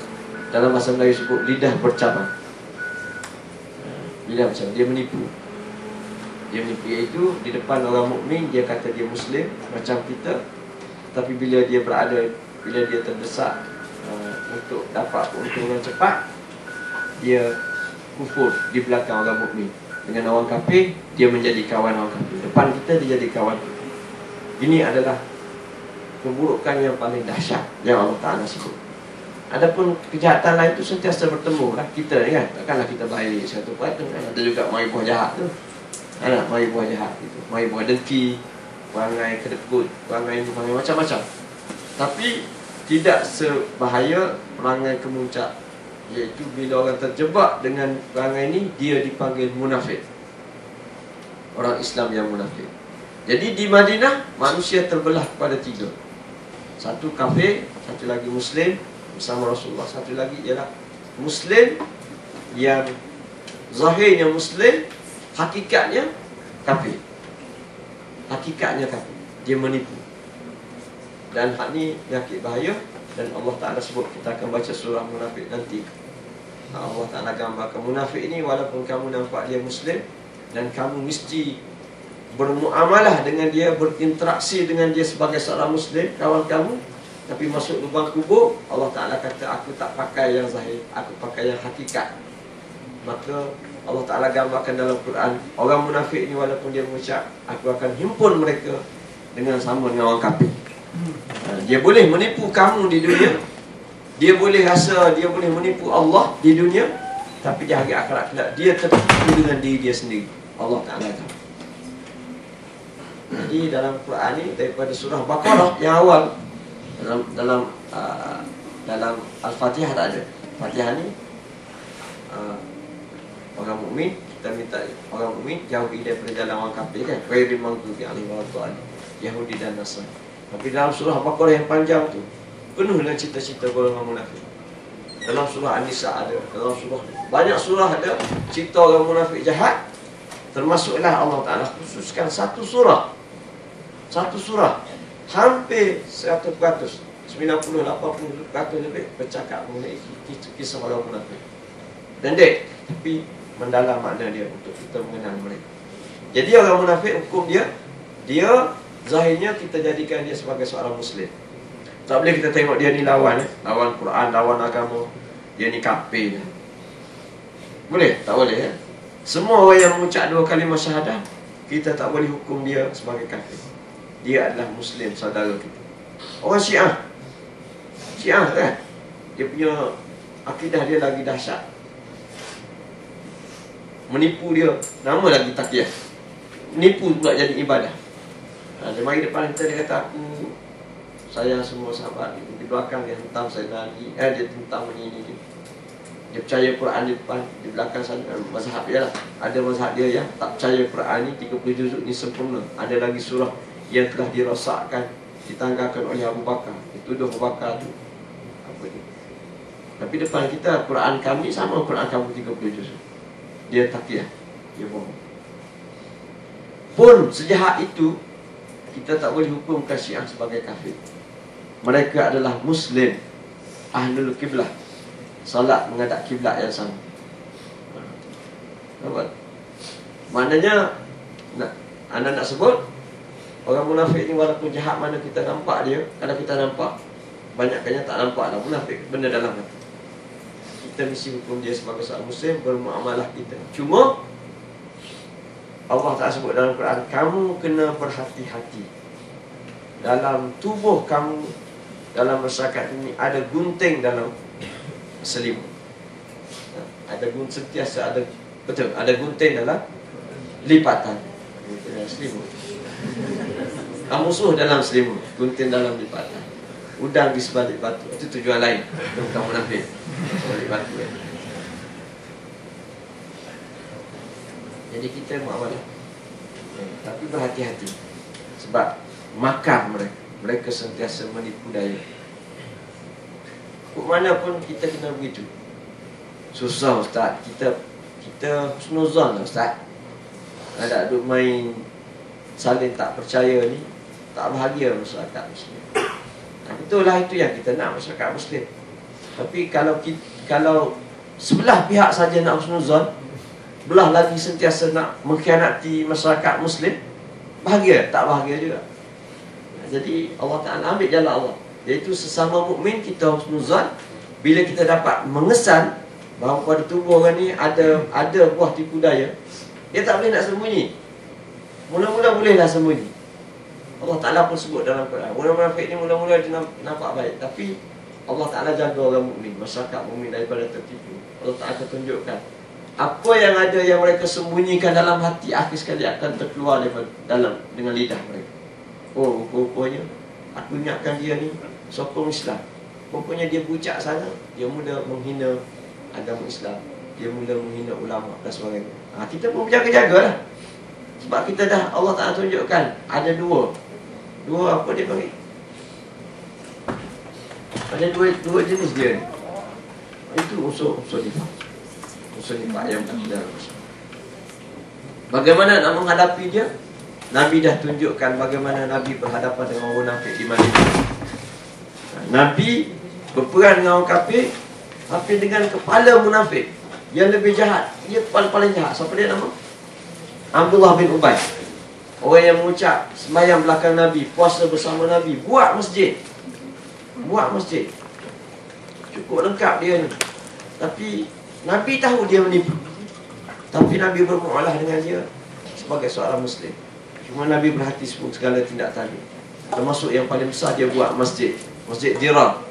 dalam bahasa Melayu sebut lidah bercabang. Lidah bercabang, dia menipu. Dia menipu, iaitu di depan orang mukmin dia kata dia Muslim macam kita, tapi bila dia terdesak untuk dapat keuntungan cepat, dia kufur di belakang orang mukmin. Dengan orang kafir, dia menjadi kawan orang kafir. Depan kita dia jadi kawan. Ini adalah keburukan yang paling dahsyat yang Allah Ta'ala sebut. Adapun kejahatan lain itu sentiasa bertemu lah kita ni kan. Takkanlah kita baik satu part tu kan. Ada juga mari buah jahat tu. Ada mari buah jahat itu. Mari buah dengki, perangai kedekut, perangai macam-macam. Tapi tidak sebahaya perangai kemuncak, iaitu bila orang terjebak dengan perangai ini, dia dipanggil munafik. Orang Islam yang munafik. Jadi di Madinah manusia terbelah kepada 3. Satu kafir, satu lagi Muslim bersama Rasulullah. Satu lagi ialah Muslim yang zahirnya Muslim, hakikatnya kafir. Hakikatnya kafir. Dia menipu. Dan hak ni penyakit bahaya. Dan Allah Ta'ala sebut, kita akan baca surah munafik nanti. Allah Ta'ala gambarkan munafik ini, walaupun kamu nampak dia Muslim, dan kamu mesti bermuamalah dengan dia, berinteraksi dengan dia sebagai seorang Muslim, kawan kamu, tapi masuk lubang kubur, Allah Ta'ala kata, aku tak pakai yang zahir, aku pakai yang hakikat. Maka Allah Ta'ala gambarkan dalam Quran, orang munafik ini walaupun dia mengucap, aku akan himpun mereka dengan sama dengan orang kafir. Dia boleh menipu kamu di dunia, dia boleh rasa dia boleh menipu Allah di dunia, tapi di hari akhirat kelak dia tertipu dengan diri dia sendiri. Allah Ta'ala tahu. Jadi dalam Quran ni, daripada surah Baqarah yang awal, dalam Al-Fatihah tak ada. Fatihah ni orang mukmin, kita minta orang mukmin jauhi daripada jalan orang kafir kan. Ghairil maghdubi alaihim waladdallin, Yahudi dan Nasrani. Tapi dalam surah Baqarah yang panjang tu penuh dengan cerita-cerita golongan munafik. Dalam surah An-Nisa ada, dalam surah banyak surah ada cerita orang munafik jahat. Termasuklah Allah Ta'ala khususkan satu surah hampir 100%, 90-80% lebih bercakap mengenai kisah orang munafik. Pendek tapi mendalam makna dia untuk kita mengenal mereka. Jadi orang munafik, hukum dia zahirnya kita jadikan dia sebagai seorang Muslim. Tak boleh kita tengok dia ni lawan Quran, lawan agama, dia ni kafir. Boleh? Tak boleh ya? Semua orang yang mengucap 2 kalimah syahadah, kita tak boleh hukum dia sebagai kafir. Dia adalah Muslim, saudara kita. Orang Syiah kan, dia punya akidah dia lagi dahsyat. Menipu dia, nama lagi taqiyah. Menipu pula jadi ibadah. Dia mari depan kita, dia kata aku sayang semua sahabat. Di belakang dia hentam saya Ali, dia hentam ini. Dia percaya Quran di depan, di belakang sana mazhab dia lah. Ada mazhab dia yang tak percaya Quran ni 30 juzuk ni sempurna. Ada lagi surah yang telah dirosakkan, ditanggalkan oleh Abu Bakar. Dituduh Abu Bakar tu apa ni. Tapi depan kita Quran kami sama Quran kamu 30 juzuk. Dia taqiyah, dia bohong. Pun sejahat itu kita tak boleh hukum Syiah sebagai kafir. Mereka adalah Muslim, ahlul kiblah, salat menghadap kiblat yang sama. Nampak? Maknanya anda nak sebut orang munafik ni walaupun jahat mana kita nampak dia, kalau kita nampak banyakkannya tak nampak lah munafik benda dalam hati. Kita mesti hukum dia sebagai seorang Muslim, bermuamalah kita. Cuma Allah Ta'ala sebut dalam Quran, kamu kena berhati-hati. Dalam tubuh kamu, dalam masyarakat ini ada gunting dalam selimut. Ada gunting, sentiasa ada, betul, ada gunting dalam lipatan. Gunting dalam selimut. Musuh dalam selimut, gunting dalam lipatan. Udang di sebalik batu, itu tujuan lain. Itu bukan munafik. Sebalik batu. Jadi kita muamalah, tapi berhati-hati. Sebab makar mereka sentiasa menipu daya. Kok mana pun kita kena begitu. Susah Ustaz. Kita husnuzan lah Ustaz. Ada duk main saling tak percaya ni, tak bahagia masyarakat Muslim. Itulah itu yang kita nak, masyarakat Muslim. Tapi kalau sebelah pihak saja nak husnuzan, belah lagi sentiasa nak mengkhianati masyarakat Muslim, bahagia? Tak bahagia juga. Jadi Allah Ta'ala ambil jalan Allah, iaitu sesama mukmin kita husnuzan. Bila kita dapat mengesan bahawa pada tubuh orang ni ada buah tipu daya, dia tak boleh nak sembunyi. Mula-mula bolehlah sembunyi. Allah Ta'ala pun sebut dalam Quran, orang munafik ni mula-mula dia nampak baik, tapi Allah Ta'ala jaga orang mukmin, masyarakat mukmin daripada tertipu. Allah Ta'ala tunjukkan apa yang ada yang mereka sembunyikan dalam hati, akhir sekali akan terkeluar dengan lidah mereka. Oh, rupanya aku ingatkan dia ni sokong Islam, rupanya dia bucak sana, dia mula menghina agama Islam, dia mula menghina ulama dan sebagainya. Kita pun berjaga-jagalah. Sebab kita dah, Allah Ta'ala tunjukkan ada dua apa dia panggil, ada dua jenis dia ni. Itu unsur nifaq. Unsur nifaq yang berkaitan. Bagaimana nak menghadapi dia? Nabi dah tunjukkan bagaimana Nabi berhadapan dengan orang munafik di Madinah. Nabi berperang dengan orang kafir, tapi dengan kepala munafik yang lebih jahat. Dia paling jahat. Siapa dia nama? Abdullah bin Ubay. Orang yang mengucap sembahyang belakang Nabi, puasa bersama Nabi, buat masjid. Cukup lengkap dia ni. Tapi Nabi tahu dia menipu, tapi Nabi bermuamalah dengan dia sebagai seorang Muslim. Cuma Nabi berhati segala tindak tanduk. Termasuk yang paling besar, dia buat masjid Dirar.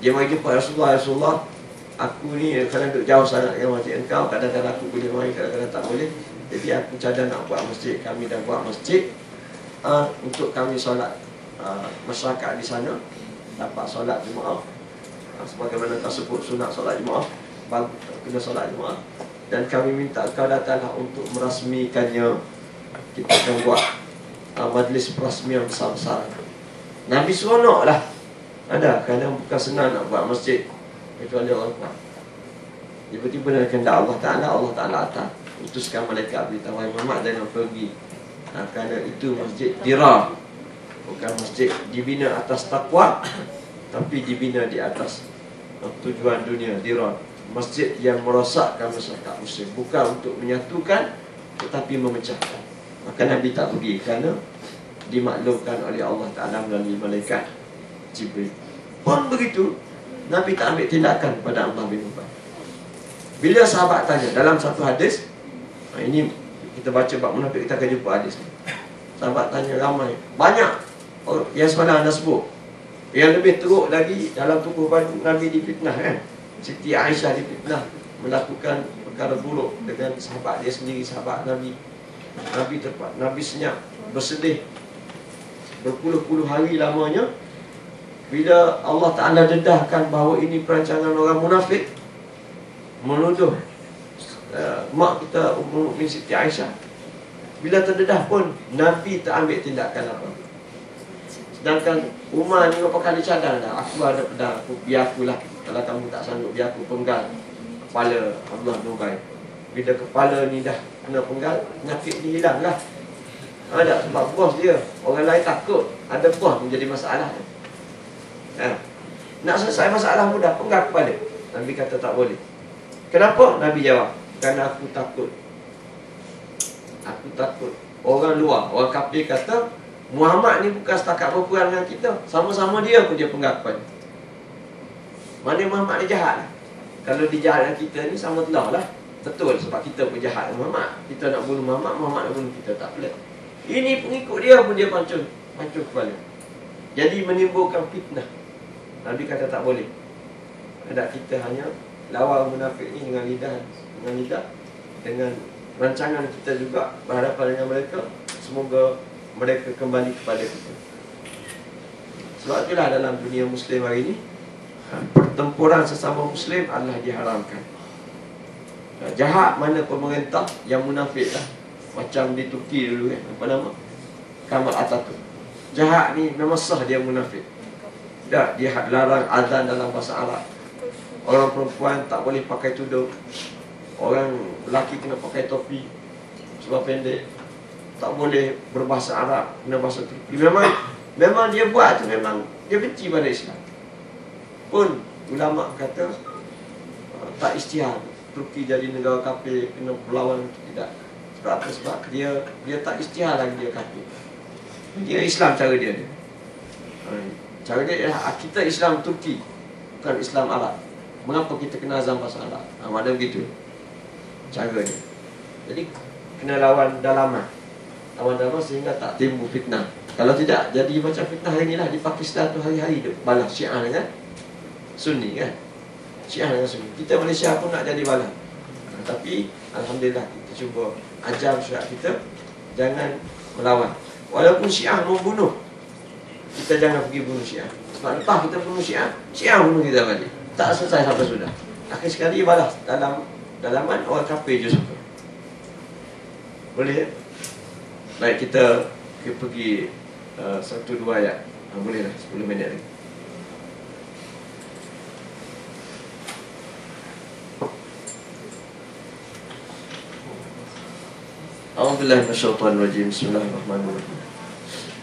Dia mari jumpa Rasulullah, aku ni kadang duduk jauh sangat dengan masjid engkau, kadang-kadang aku boleh mari, kadang-kadang tak boleh. Jadi aku cadang nak buat masjid. Kami dah buat masjid untuk kami solat, masyarakat di sana dapat solat Jumaat, sebagaimana tersebut sunat solat Jumaat, kena solat Jumaat. Dan kami minta kau datanglah untuk merasmikannya. Kita akan buat majlis perasmian besar-besar. Nabi seronok lah. Ada, kadang bukan senang nak buat masjid kecuali orang kuat. Tiba-tiba dengan kehendak Allah Ta'ala atas utuskan malaikat beritahu Muhammad jangan pergi. Kerana itu masjid Dirar, bukan masjid dibina atas takwa, tapi dibina di atas tujuan dunia. Dirar, masjid yang merosakkan masyarakat Muslim, bukan untuk menyatukan tetapi memecahkan. Maka Nabi tak pergi kerana dimaklumkan oleh Allah Ta'ala melalui malaikat Jibril. Pun begitu, Nabi tak ambil tindakan kepada Abdullah bin Ubay. Bila sahabat tanya dalam satu hadis, ini kita baca bab munafik, kita akan jumpa hadis ni. Sahabat tanya ramai, banyak yang semalam anda sebut. Yang lebih teruk lagi, dalam tubuh Nabi difitnah kan. Siti Aisyah difitnah melakukan perkara buruk dengan sahabat dia sendiri, sahabat Nabi. Nabi senyap, bersedih berpuluh-puluh hari lamanya. Bila Allah Ta'ala dedahkan bahawa ini perancangan orang munafik menuduh mak kita Ummul Mukminin Siti Aisyah, bila terdedah pun Nabi tak ambil tindakan apa. Sedangkan Umar ni berapa kali cadang dah, aku ada pedang, biar akulah, kalau kamu tak sanggup biar aku penggal kepala Abdullah bin Ubay. Bila kepala ni dah kena penggal, penyakit ni hilang lah. Ada sebab bos dia, orang lain takut ada bos menjadi masalah. Nak selesai masalah mudah, penggal kepala. Nabi kata tak boleh. Kenapa? Nabi jawab, kerana aku takut. Aku takut orang luar, orang kafir kata Muhammad ni bukan setakat berperang dengan kita, sama-sama dia pun dia penggal kepala. Mana Muhammad ni jahat lah. Kalau dia jahat dengan kita ni sama telah lah. Betul, sebab kita pun jahat dengan Muhammad. Kita nak bunuh Muhammad, Muhammad nak bunuh kita. Tak boleh. Ini pengikut dia pun dia pancung kepala. Jadi menimbulkan fitnah. Nabi kata tak boleh. Ada kita hanya lawan munafik ni dengan lidah, dengan rancangan kita juga berhadapan dengan mereka. Semoga mereka kembali kepada kita. Sebab itulah dalam dunia Muslim hari ini, pertempuran sesama Muslim adalah diharamkan. Jahat mana pemerintah yang munafik lah. Macam di Turki dulu kan, apa nama? Kamal Atatürk. Jahat ni memang sah dia munafik. Dia larang azan dalam bahasa Arab. Orang perempuan tak boleh pakai tudung. Orang lelaki kena pakai topi sebab pendek. Tak boleh berbahasa Arab, kena bahasa Turki. Memang dia buat tu, memang dia benci pada Islam. Pun ulama kata tak isytihar Turki jadi negara kafir, kena berlawan, tidak. Sebab apa? Sebab dia tak isytihar lagi dia kafir. Dia Islam cara dia. Cara dia ialah kita Islam Turki, bukan Islam Arab. Mengapa kita kena azam bahasa Arab? Macam begitu cara dia. Jadi kena lawan dalaman sehingga tak timbul fitnah. Kalau tidak, jadi macam fitnah hari inilah di Pakistan tu, hari-hari dia balas Syiah dengan Sunni kan. Syiah dengan Sunni. Kita Malaysia pun nak jadi balas. Tapi alhamdulillah kita cuba ajar masyarakat kita jangan melawan. Walaupun Syiah membunuh, kita jangan pergi bunuh Syiah. Sebab lepas kita bunuh Syiah, Syiah bunuh kita balik. Tak selesai sampai sudah. Akhir sekali balas dalaman orang kafir je suka. Boleh ya? Baik, kita pergi 1-2 ayat. Boleh lah, 10 minit lagi. A'udzubillahi minasyaitonir rajim. Bismillahirrahmanirrahim.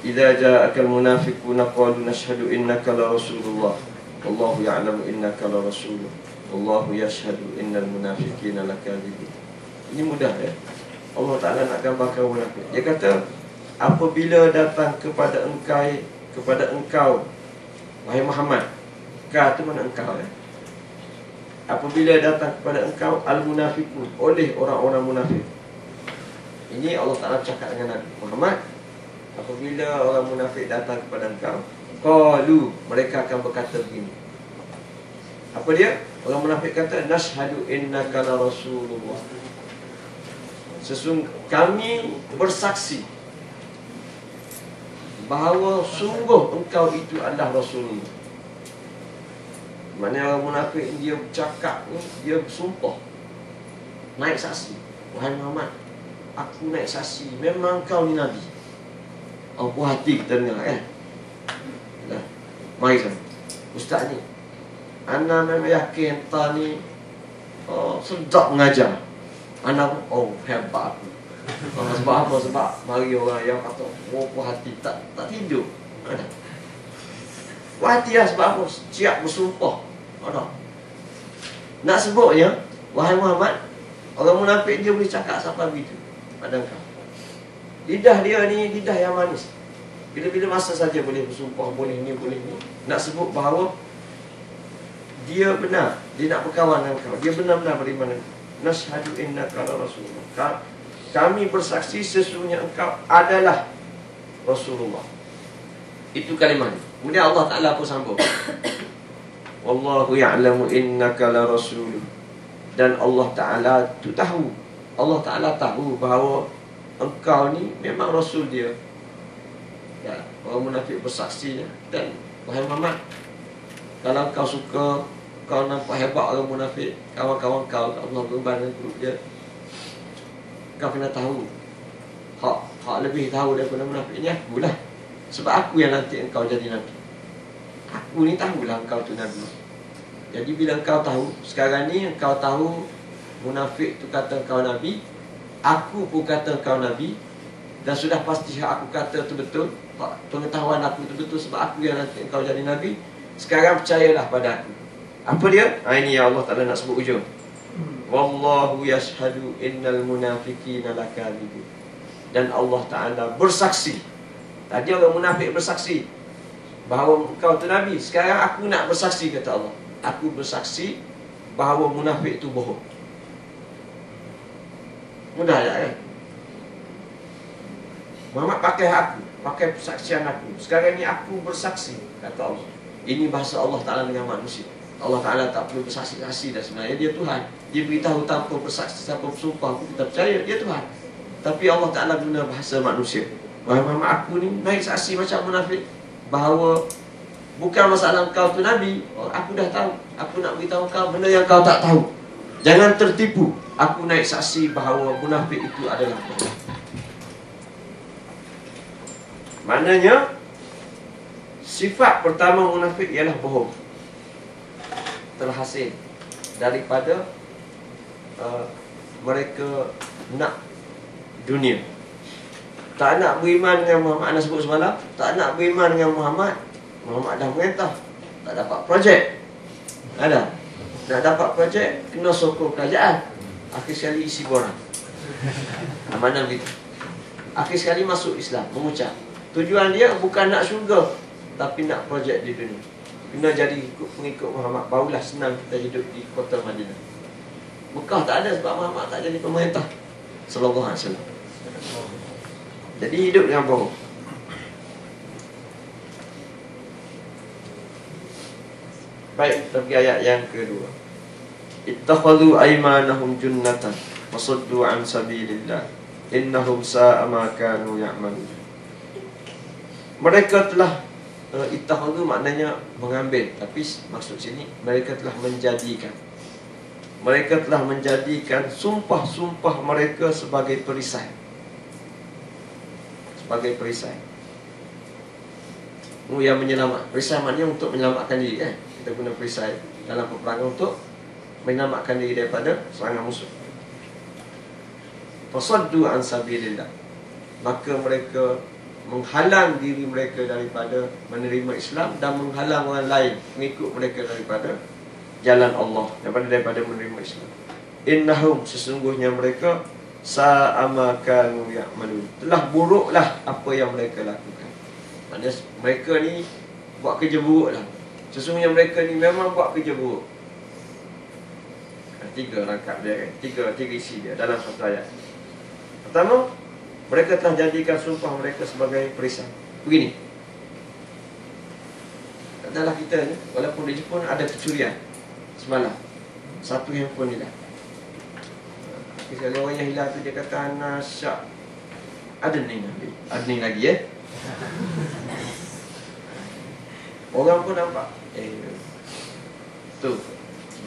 Idza ja'akal munafiquna qalu nashhadu innaka la rasulullah wallahu ya'lamu innaka la rasuluh wallahu yashhadu innal munafiqina lakadzibun. Ini mudah ya. Allah Ta'ala nak gambarkan munafik. Dia kata, apabila datang kepada engkau wahai Muhammad. Ka tu mana engkau ya? Apabila datang kepada engkau al-munafiqun, oleh orang-orang munafik. Ini Allah Ta'ala cakap dengan Nabi Muhammad. Apabila orang munafik datang kepada engkau, qalu, mereka akan berkata begini. Apa dia? Orang munafik kata, nashhadu innaka la rasulullah. Kami bersaksi bahawa sungguh engkau itu adalah Rasulullah. Mana orang munafik dia bercakap ni, dia bersumpah, naik saksi. Wahai Muhammad, aku naik saksi, memang kau ni Nabi. Oh, puas hati kita dengar kan. Dah, mari kan. Ustaz ni, ana memang yakin ta ni sedap mengajar. Anak hebat. Sebab apa? Sebab mari orang yang kata puas hati tak tidur. Ada. Puas hati lah sebab apa? Siap bersumpah. Ada. Nak sebutnya, wahai Muhammad, orang munafik dia boleh cakap sampai begitu pada engkau. Lidah dia ni lidah yang manis. Bila-bila masa saja boleh bersumpah, boleh ni, boleh ni. Nak sebut bahawa dia benar, dia nak berkawan dengan kau, dia benar-benar beriman dengan kau. Nashhadu innaka la rasulullah. Kami bersaksi sesungguhnya engkau adalah Rasulullah. Itu kalimah ni. Kemudian Allah Ta'ala pun sambung. Wallahu ya'lamu innaka la rasul. Dan Allah Ta'ala tu tahu. Allah Ta'ala tahu bahawa engkau ni memang Rasul dia. Ya, orang munafik bersaksi ya. Dan wahai Muhammad, kalau kau suka, kau nampak hebat orang munafik, kawan-kawan kau, Allah berubah dengan grup dia, kau kena tahu hak lebih tahu daripada munafik ni akulah. Sebab aku yang nanti engkau jadi Nabi. Aku ni tahulah engkau tu Nabi. Jadi bila engkau tahu, sekarang ni engkau tahu munafik tu kata engkau Nabi, aku pun kata engkau Nabi, dan sudah pasti aku kata tu betul, pengetahuan aku tu betul sebab aku yang nanti engkau jadi Nabi. Sekarang percayalah pada aku. Apa dia? Ini yang Allah Ta'ala nak sebut ujung. Wallahu yashhadu innal munafiqina lakadzibun. Dan Allah Ta'ala bersaksi. Tadi orang munafik bersaksi bahawa engkau tu Nabi. Sekarang aku nak bersaksi, kata Allah. aku bersaksi bahawa munafik itu bohong. Mudah ya kan? Muhammad pakai aku, pakai persaksian aku. Sekarang ini aku bersaksi, kata Allah. Ini bahasa Allah Ta'ala dengan manusia. Allah Ta'ala tak perlu bersaksi-saksi dah, sebenarnya dia Tuhan. Dia beritahu tanpa bersaksi, tanpa bersumpah, kita percaya dia Tuhan. Tapi Allah Ta'ala guna bahasa manusia. Wahai Muhammad, aku ni naik saksi macam munafik bahawa bukan masalah kau tu Nabi. Aku dah tahu. Aku nak beritahu kau benda yang kau tak tahu. Jangan tertipu. Aku naik saksi bahawa munafik itu adalah bohong. Maknanya sifat pertama munafik ialah bohong. Terhasil daripada mereka nak dunia. Tak nak beriman dengan Muhammad. Anda sebut semalam, tak nak beriman dengan Muhammad. Muhammad dah merintah, tak dapat projek. Ada nak dapat projek, kena sokong kerajaan. Akhir sekali isi borang. Mana begitu? Akhir sekali masuk Islam, mengucap. Tujuan dia bukan nak syurga, tapi nak projek di dunia. Kena jadi pengikut Muhammad. Barulah senang kita hidup di kota Madinah. Mekah tak ada sebab Muhammad tak jadi pemerintah sallallahu alaihi wasallam. Jadi hidup dengan bohong. Baik, kita pergi ayat yang kedua. Ittakhadhu aymanahum junnatan wasuddu an sabilillah innahum sa'a ma kanu ya'malun. Mereka telah ittakhadhu maknanya mengambil, tapi maksud sini mereka telah menjadikan. Mereka telah menjadikan sumpah-sumpah mereka sebagai perisai. Sebagai perisai. Yang menyelamat. Perisai maknanya untuk menyelamatkan diri kan? Kita guna perisai dalam peperangan untuk menyelamatkan diri daripada serangan musuh. Fasaddu an sabilillah. Maka mereka menghalang diri mereka daripada menerima Islam dan menghalang orang lain mengikut mereka daripada jalan Allah, daripada menerima Islam. Innahum, sesungguhnya mereka sa'a ma kanu ya'malun. Telah buruklah apa yang mereka lakukan. Maksudnya mereka ni buat kerja buruk lah. Sesungguhnya mereka ni memang buat kerja buruk. Tiga rangkap dia kan? Tiga isi dia dalam satu ayat. Pertama, mereka telah jadikan sumpah mereka sebagai perisai. Begini, dalam kita ni, walaupun di Jepun ada kecurian semalam, satu handphone hilang. Sekali orang yang hilang tu dia kata Nasyak ada ni Nabi, ada ni lagi ya. Orang pun nampak tu.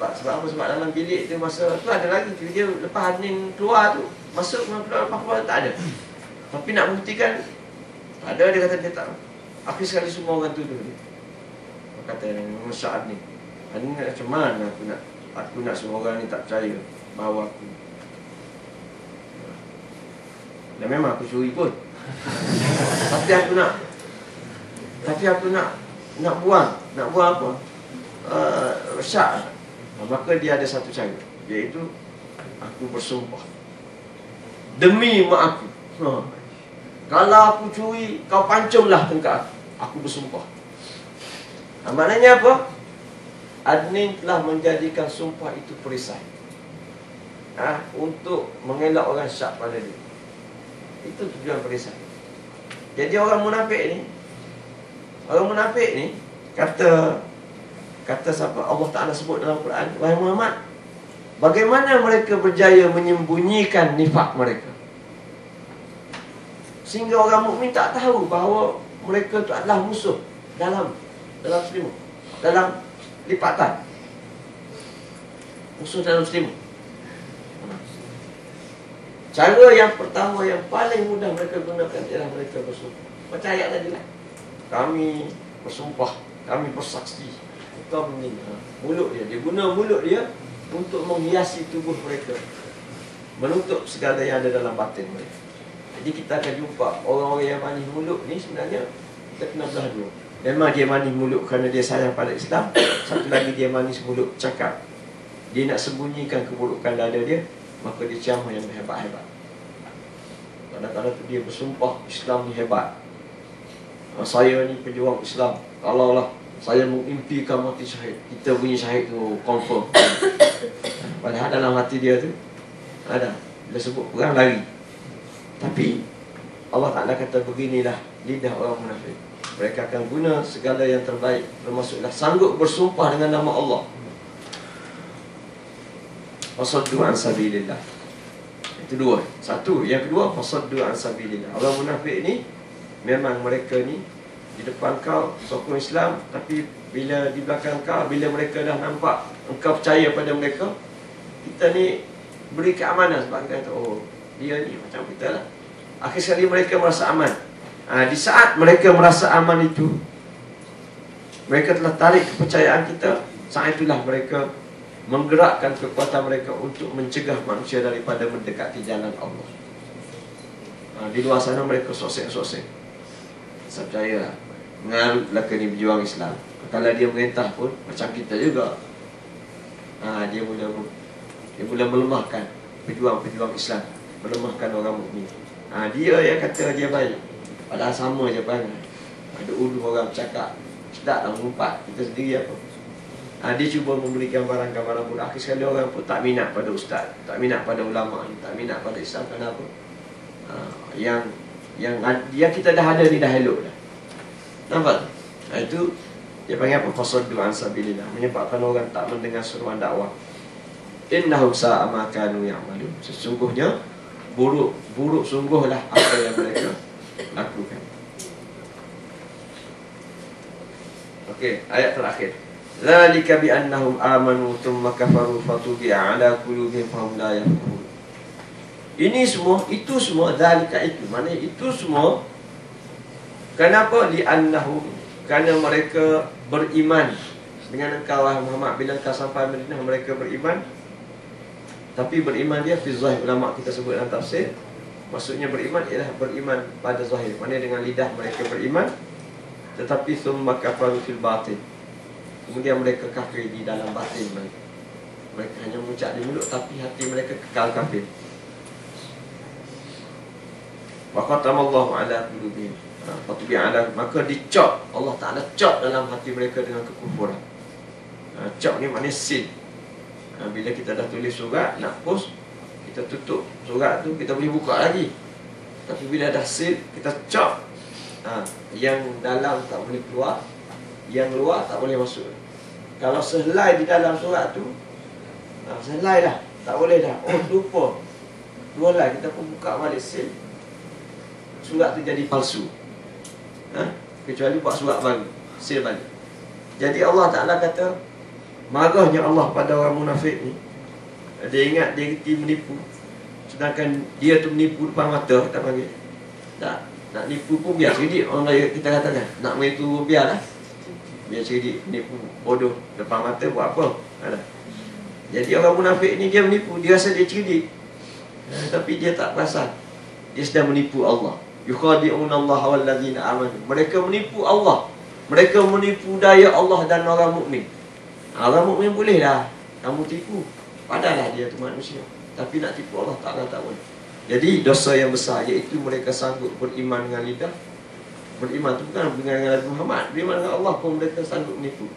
Sebab apa? Sebab dalam bilik tu masa tu ada lagi tu, dia lepas Adnin keluar tu, masuk keluar tak ada. Tapi nak buktikan ada, dia kata dia tak. Akhir sekali semua orang tuduh dia. Dia kata Nasyak Adnin. Adnin macam mana aku nak semua orang ni tak percaya bahawa aku. Dan memang aku curi pun. Tapi aku nak buang apa? Syak. Maka dia ada satu cara, iaitu aku bersumpah demi mak aku. Kalau aku curi, kau pancunglah tengkak aku bersumpah. Maknanya apa? Adnin telah menjadikan sumpah itu perisai untuk mengelak orang syak pada dia. Itu tujuan perisai. Jadi orang munafik ni kata siapa Allah Ta'ala sebut dalam Quran, wahai Muhammad, bagaimana mereka berjaya menyembunyikan nifak mereka sehingga orang mukmin tak tahu bahawa mereka itu adalah musuh dalam selimut, dalam lipatan, musuh dalam selimut. Cara yang pertama yang paling mudah mereka gunakan ialah mereka bersumpah. Macam ayat tadi lah, kami bersumpah, kami bersaksi. Mulut dia guna mulut dia untuk menghiasi tubuh mereka, menutup segala yang ada dalam batin mereka. Jadi kita akan jumpa orang-orang yang manis mulut ni sebenarnya kita kena belah dua. Memang dia manis mulut kerana dia sayang pada Islam. Satu lagi dia manis mulut cakap, dia nak sembunyikan keburukan dada dia, maka dia ceramah yang hebat-hebat. Kadang-kadang tu dia bersumpah Islam ni hebat, saya ni pejuang Islam, kalaulah saya mengimpikan mati syahid. Kita bunyi syahid tu confirm. Padahal dalam hati dia tu ada. Bila sebut perang lari. Tapi Allah Ta'ala kata beginilah lidah orang munafik. Mereka akan guna segala yang terbaik, termasuklah sanggup bersumpah dengan nama Allah. Fasaddu an sabilillah. Itu dua. Satu. Yang kedua, fasaddu an sabilillah. Orang munafik ni memang mereka ni di depan kau sokong Islam, tapi bila di belakang kau, bila mereka dah nampak engkau percaya pada mereka, kita ni beri keamanan sebab kita kata, oh dia ni macam kita lah. Akhir sekali mereka merasa aman. Di saat mereka merasa aman itu, mereka telah tarik kepercayaan kita. Saat itulah mereka menggerakkan kekuatan mereka untuk mencegah manusia daripada mendekati jalan Allah. Di luar sana mereka sosek-sosek. Saya percaya lah, dengan lelaki ni berjuang Islam, kalau dia merintah pun macam kita juga. Dia mula melemahkan pejuang-pejuang Islam, melemahkan orang mukmin. Dia yang kata dia baik, padahal sama je perangai. Ada ulu orang bercakap, sedap lah mengumpat, kita sendiri apa. Dia cuba memberikan gambaran-gambaran pun. Akhir sekali orang pun tak minat pada ustaz, tak minat pada ulama, tak minat pada Islam. Kenapa? Yang kita dah ada ni dah elok dah. Nampak? Itu dia panggil apa? Fasaddu an sabilillah, menyebabkan orang tak mendengar seruan dakwah. Innahum sa'a ma kanu ya'malun. Sesungguhnya buruk sungguhlah apa yang mereka lakukan. Okey, ayat terakhir. Zalika bi annahum amanu thumma kafaru fatubi'a ala qulubihim fahum la yafqahun. Ini semua, itu semua, zalika itu, maknanya itu semua. Kenapa? Li annahum, kerana mereka beriman dengan engkau wahai Muhammad. Bila engkau sampai Madinah, mereka beriman. Tapi beriman dia fi zahir, ulama kita sebut dalam tafsir, maksudnya beriman ialah beriman pada zahir, maknanya dengan lidah mereka beriman, tetapi thumma kafaru fil batin, kemudian mereka kafir di dalam batin mereka. Mereka hanya mengucap di mulut, tapi hati mereka kekal kafir. Wa khatamallahu ala qulubihim, maka dicop, Allah Ta'ala cop dalam hati mereka dengan kekufuran. Cop ni maknanya sin. Bila kita dah tulis surat, nak post, kita tutup surat tu, kita boleh buka lagi. Tapi bila dah seal, kita cop. Yang dalam tak boleh keluar, yang luar tak boleh masuk. Kalau sehelai di dalam surat tu, sehelai dah, tak boleh dah. Oh lupa, dua helai, kita pun buka balik seal, surat tu jadi palsu. Kecuali buat surat baru, seal balik. Jadi Allah Ta'ala kata, marahnya Allah pada orang munafik ni. Dia ingat dia reti menipu, sedangkan dia tu menipu depan mata, kita panggil. Nak nipu pun biar cerdik. Orang lain kita katakan, nak menipu biarlah, biar cerdik. Menipu bodoh depan mata buat apa? Jadi orang munafik ni dia menipu, dia rasa dia cerdik, tapi dia tak perasan dia sedang menipu Allah. Yukhadi'una Allah wallazina amanu. Mereka menipu Allah, mereka menipu daya Allah dan orang mukmin. Orang mukmin boleh dah kamu tipu, padalah dia tu manusia, tapi nak tipu Allah Ta'ala tak boleh. Jadi dosa yang besar, iaitu mereka sanggup beriman dengan lidah. Beriman tu bukan dengan Nabi Muhammad, beriman dengan Allah pun mereka sanggup menipu.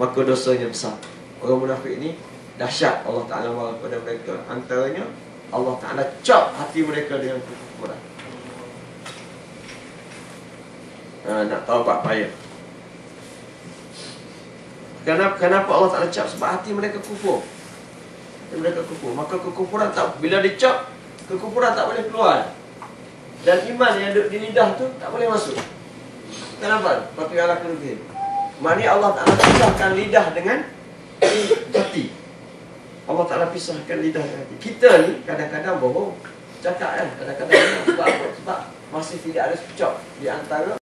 Maka dosanya besar. Orang munafik ni dahsyat, Allah Ta'ala marah kepada mereka. Antaranya Allah Ta'ala cop hati mereka dengan kekufuran. Nak tahu apa payah. Kenapa Allah Ta'ala cap? Sebab hati mereka kufur. Hati mereka kufur. Maka kekufuran tak, bila dicap, kekufuran tak boleh keluar. Dan iman yang ada di lidah tu tak boleh masuk. Kenapa? Patu ala qulubihim. Maknanya Allah Ta'ala pisahkan lidah dengan hati. Allah Ta'ala pisahkan lidah dengan hati. Kita ni kadang-kadang bohong, cakap kan, kadang-kadang sebab apa? Sebab masih tidak ada cop di antara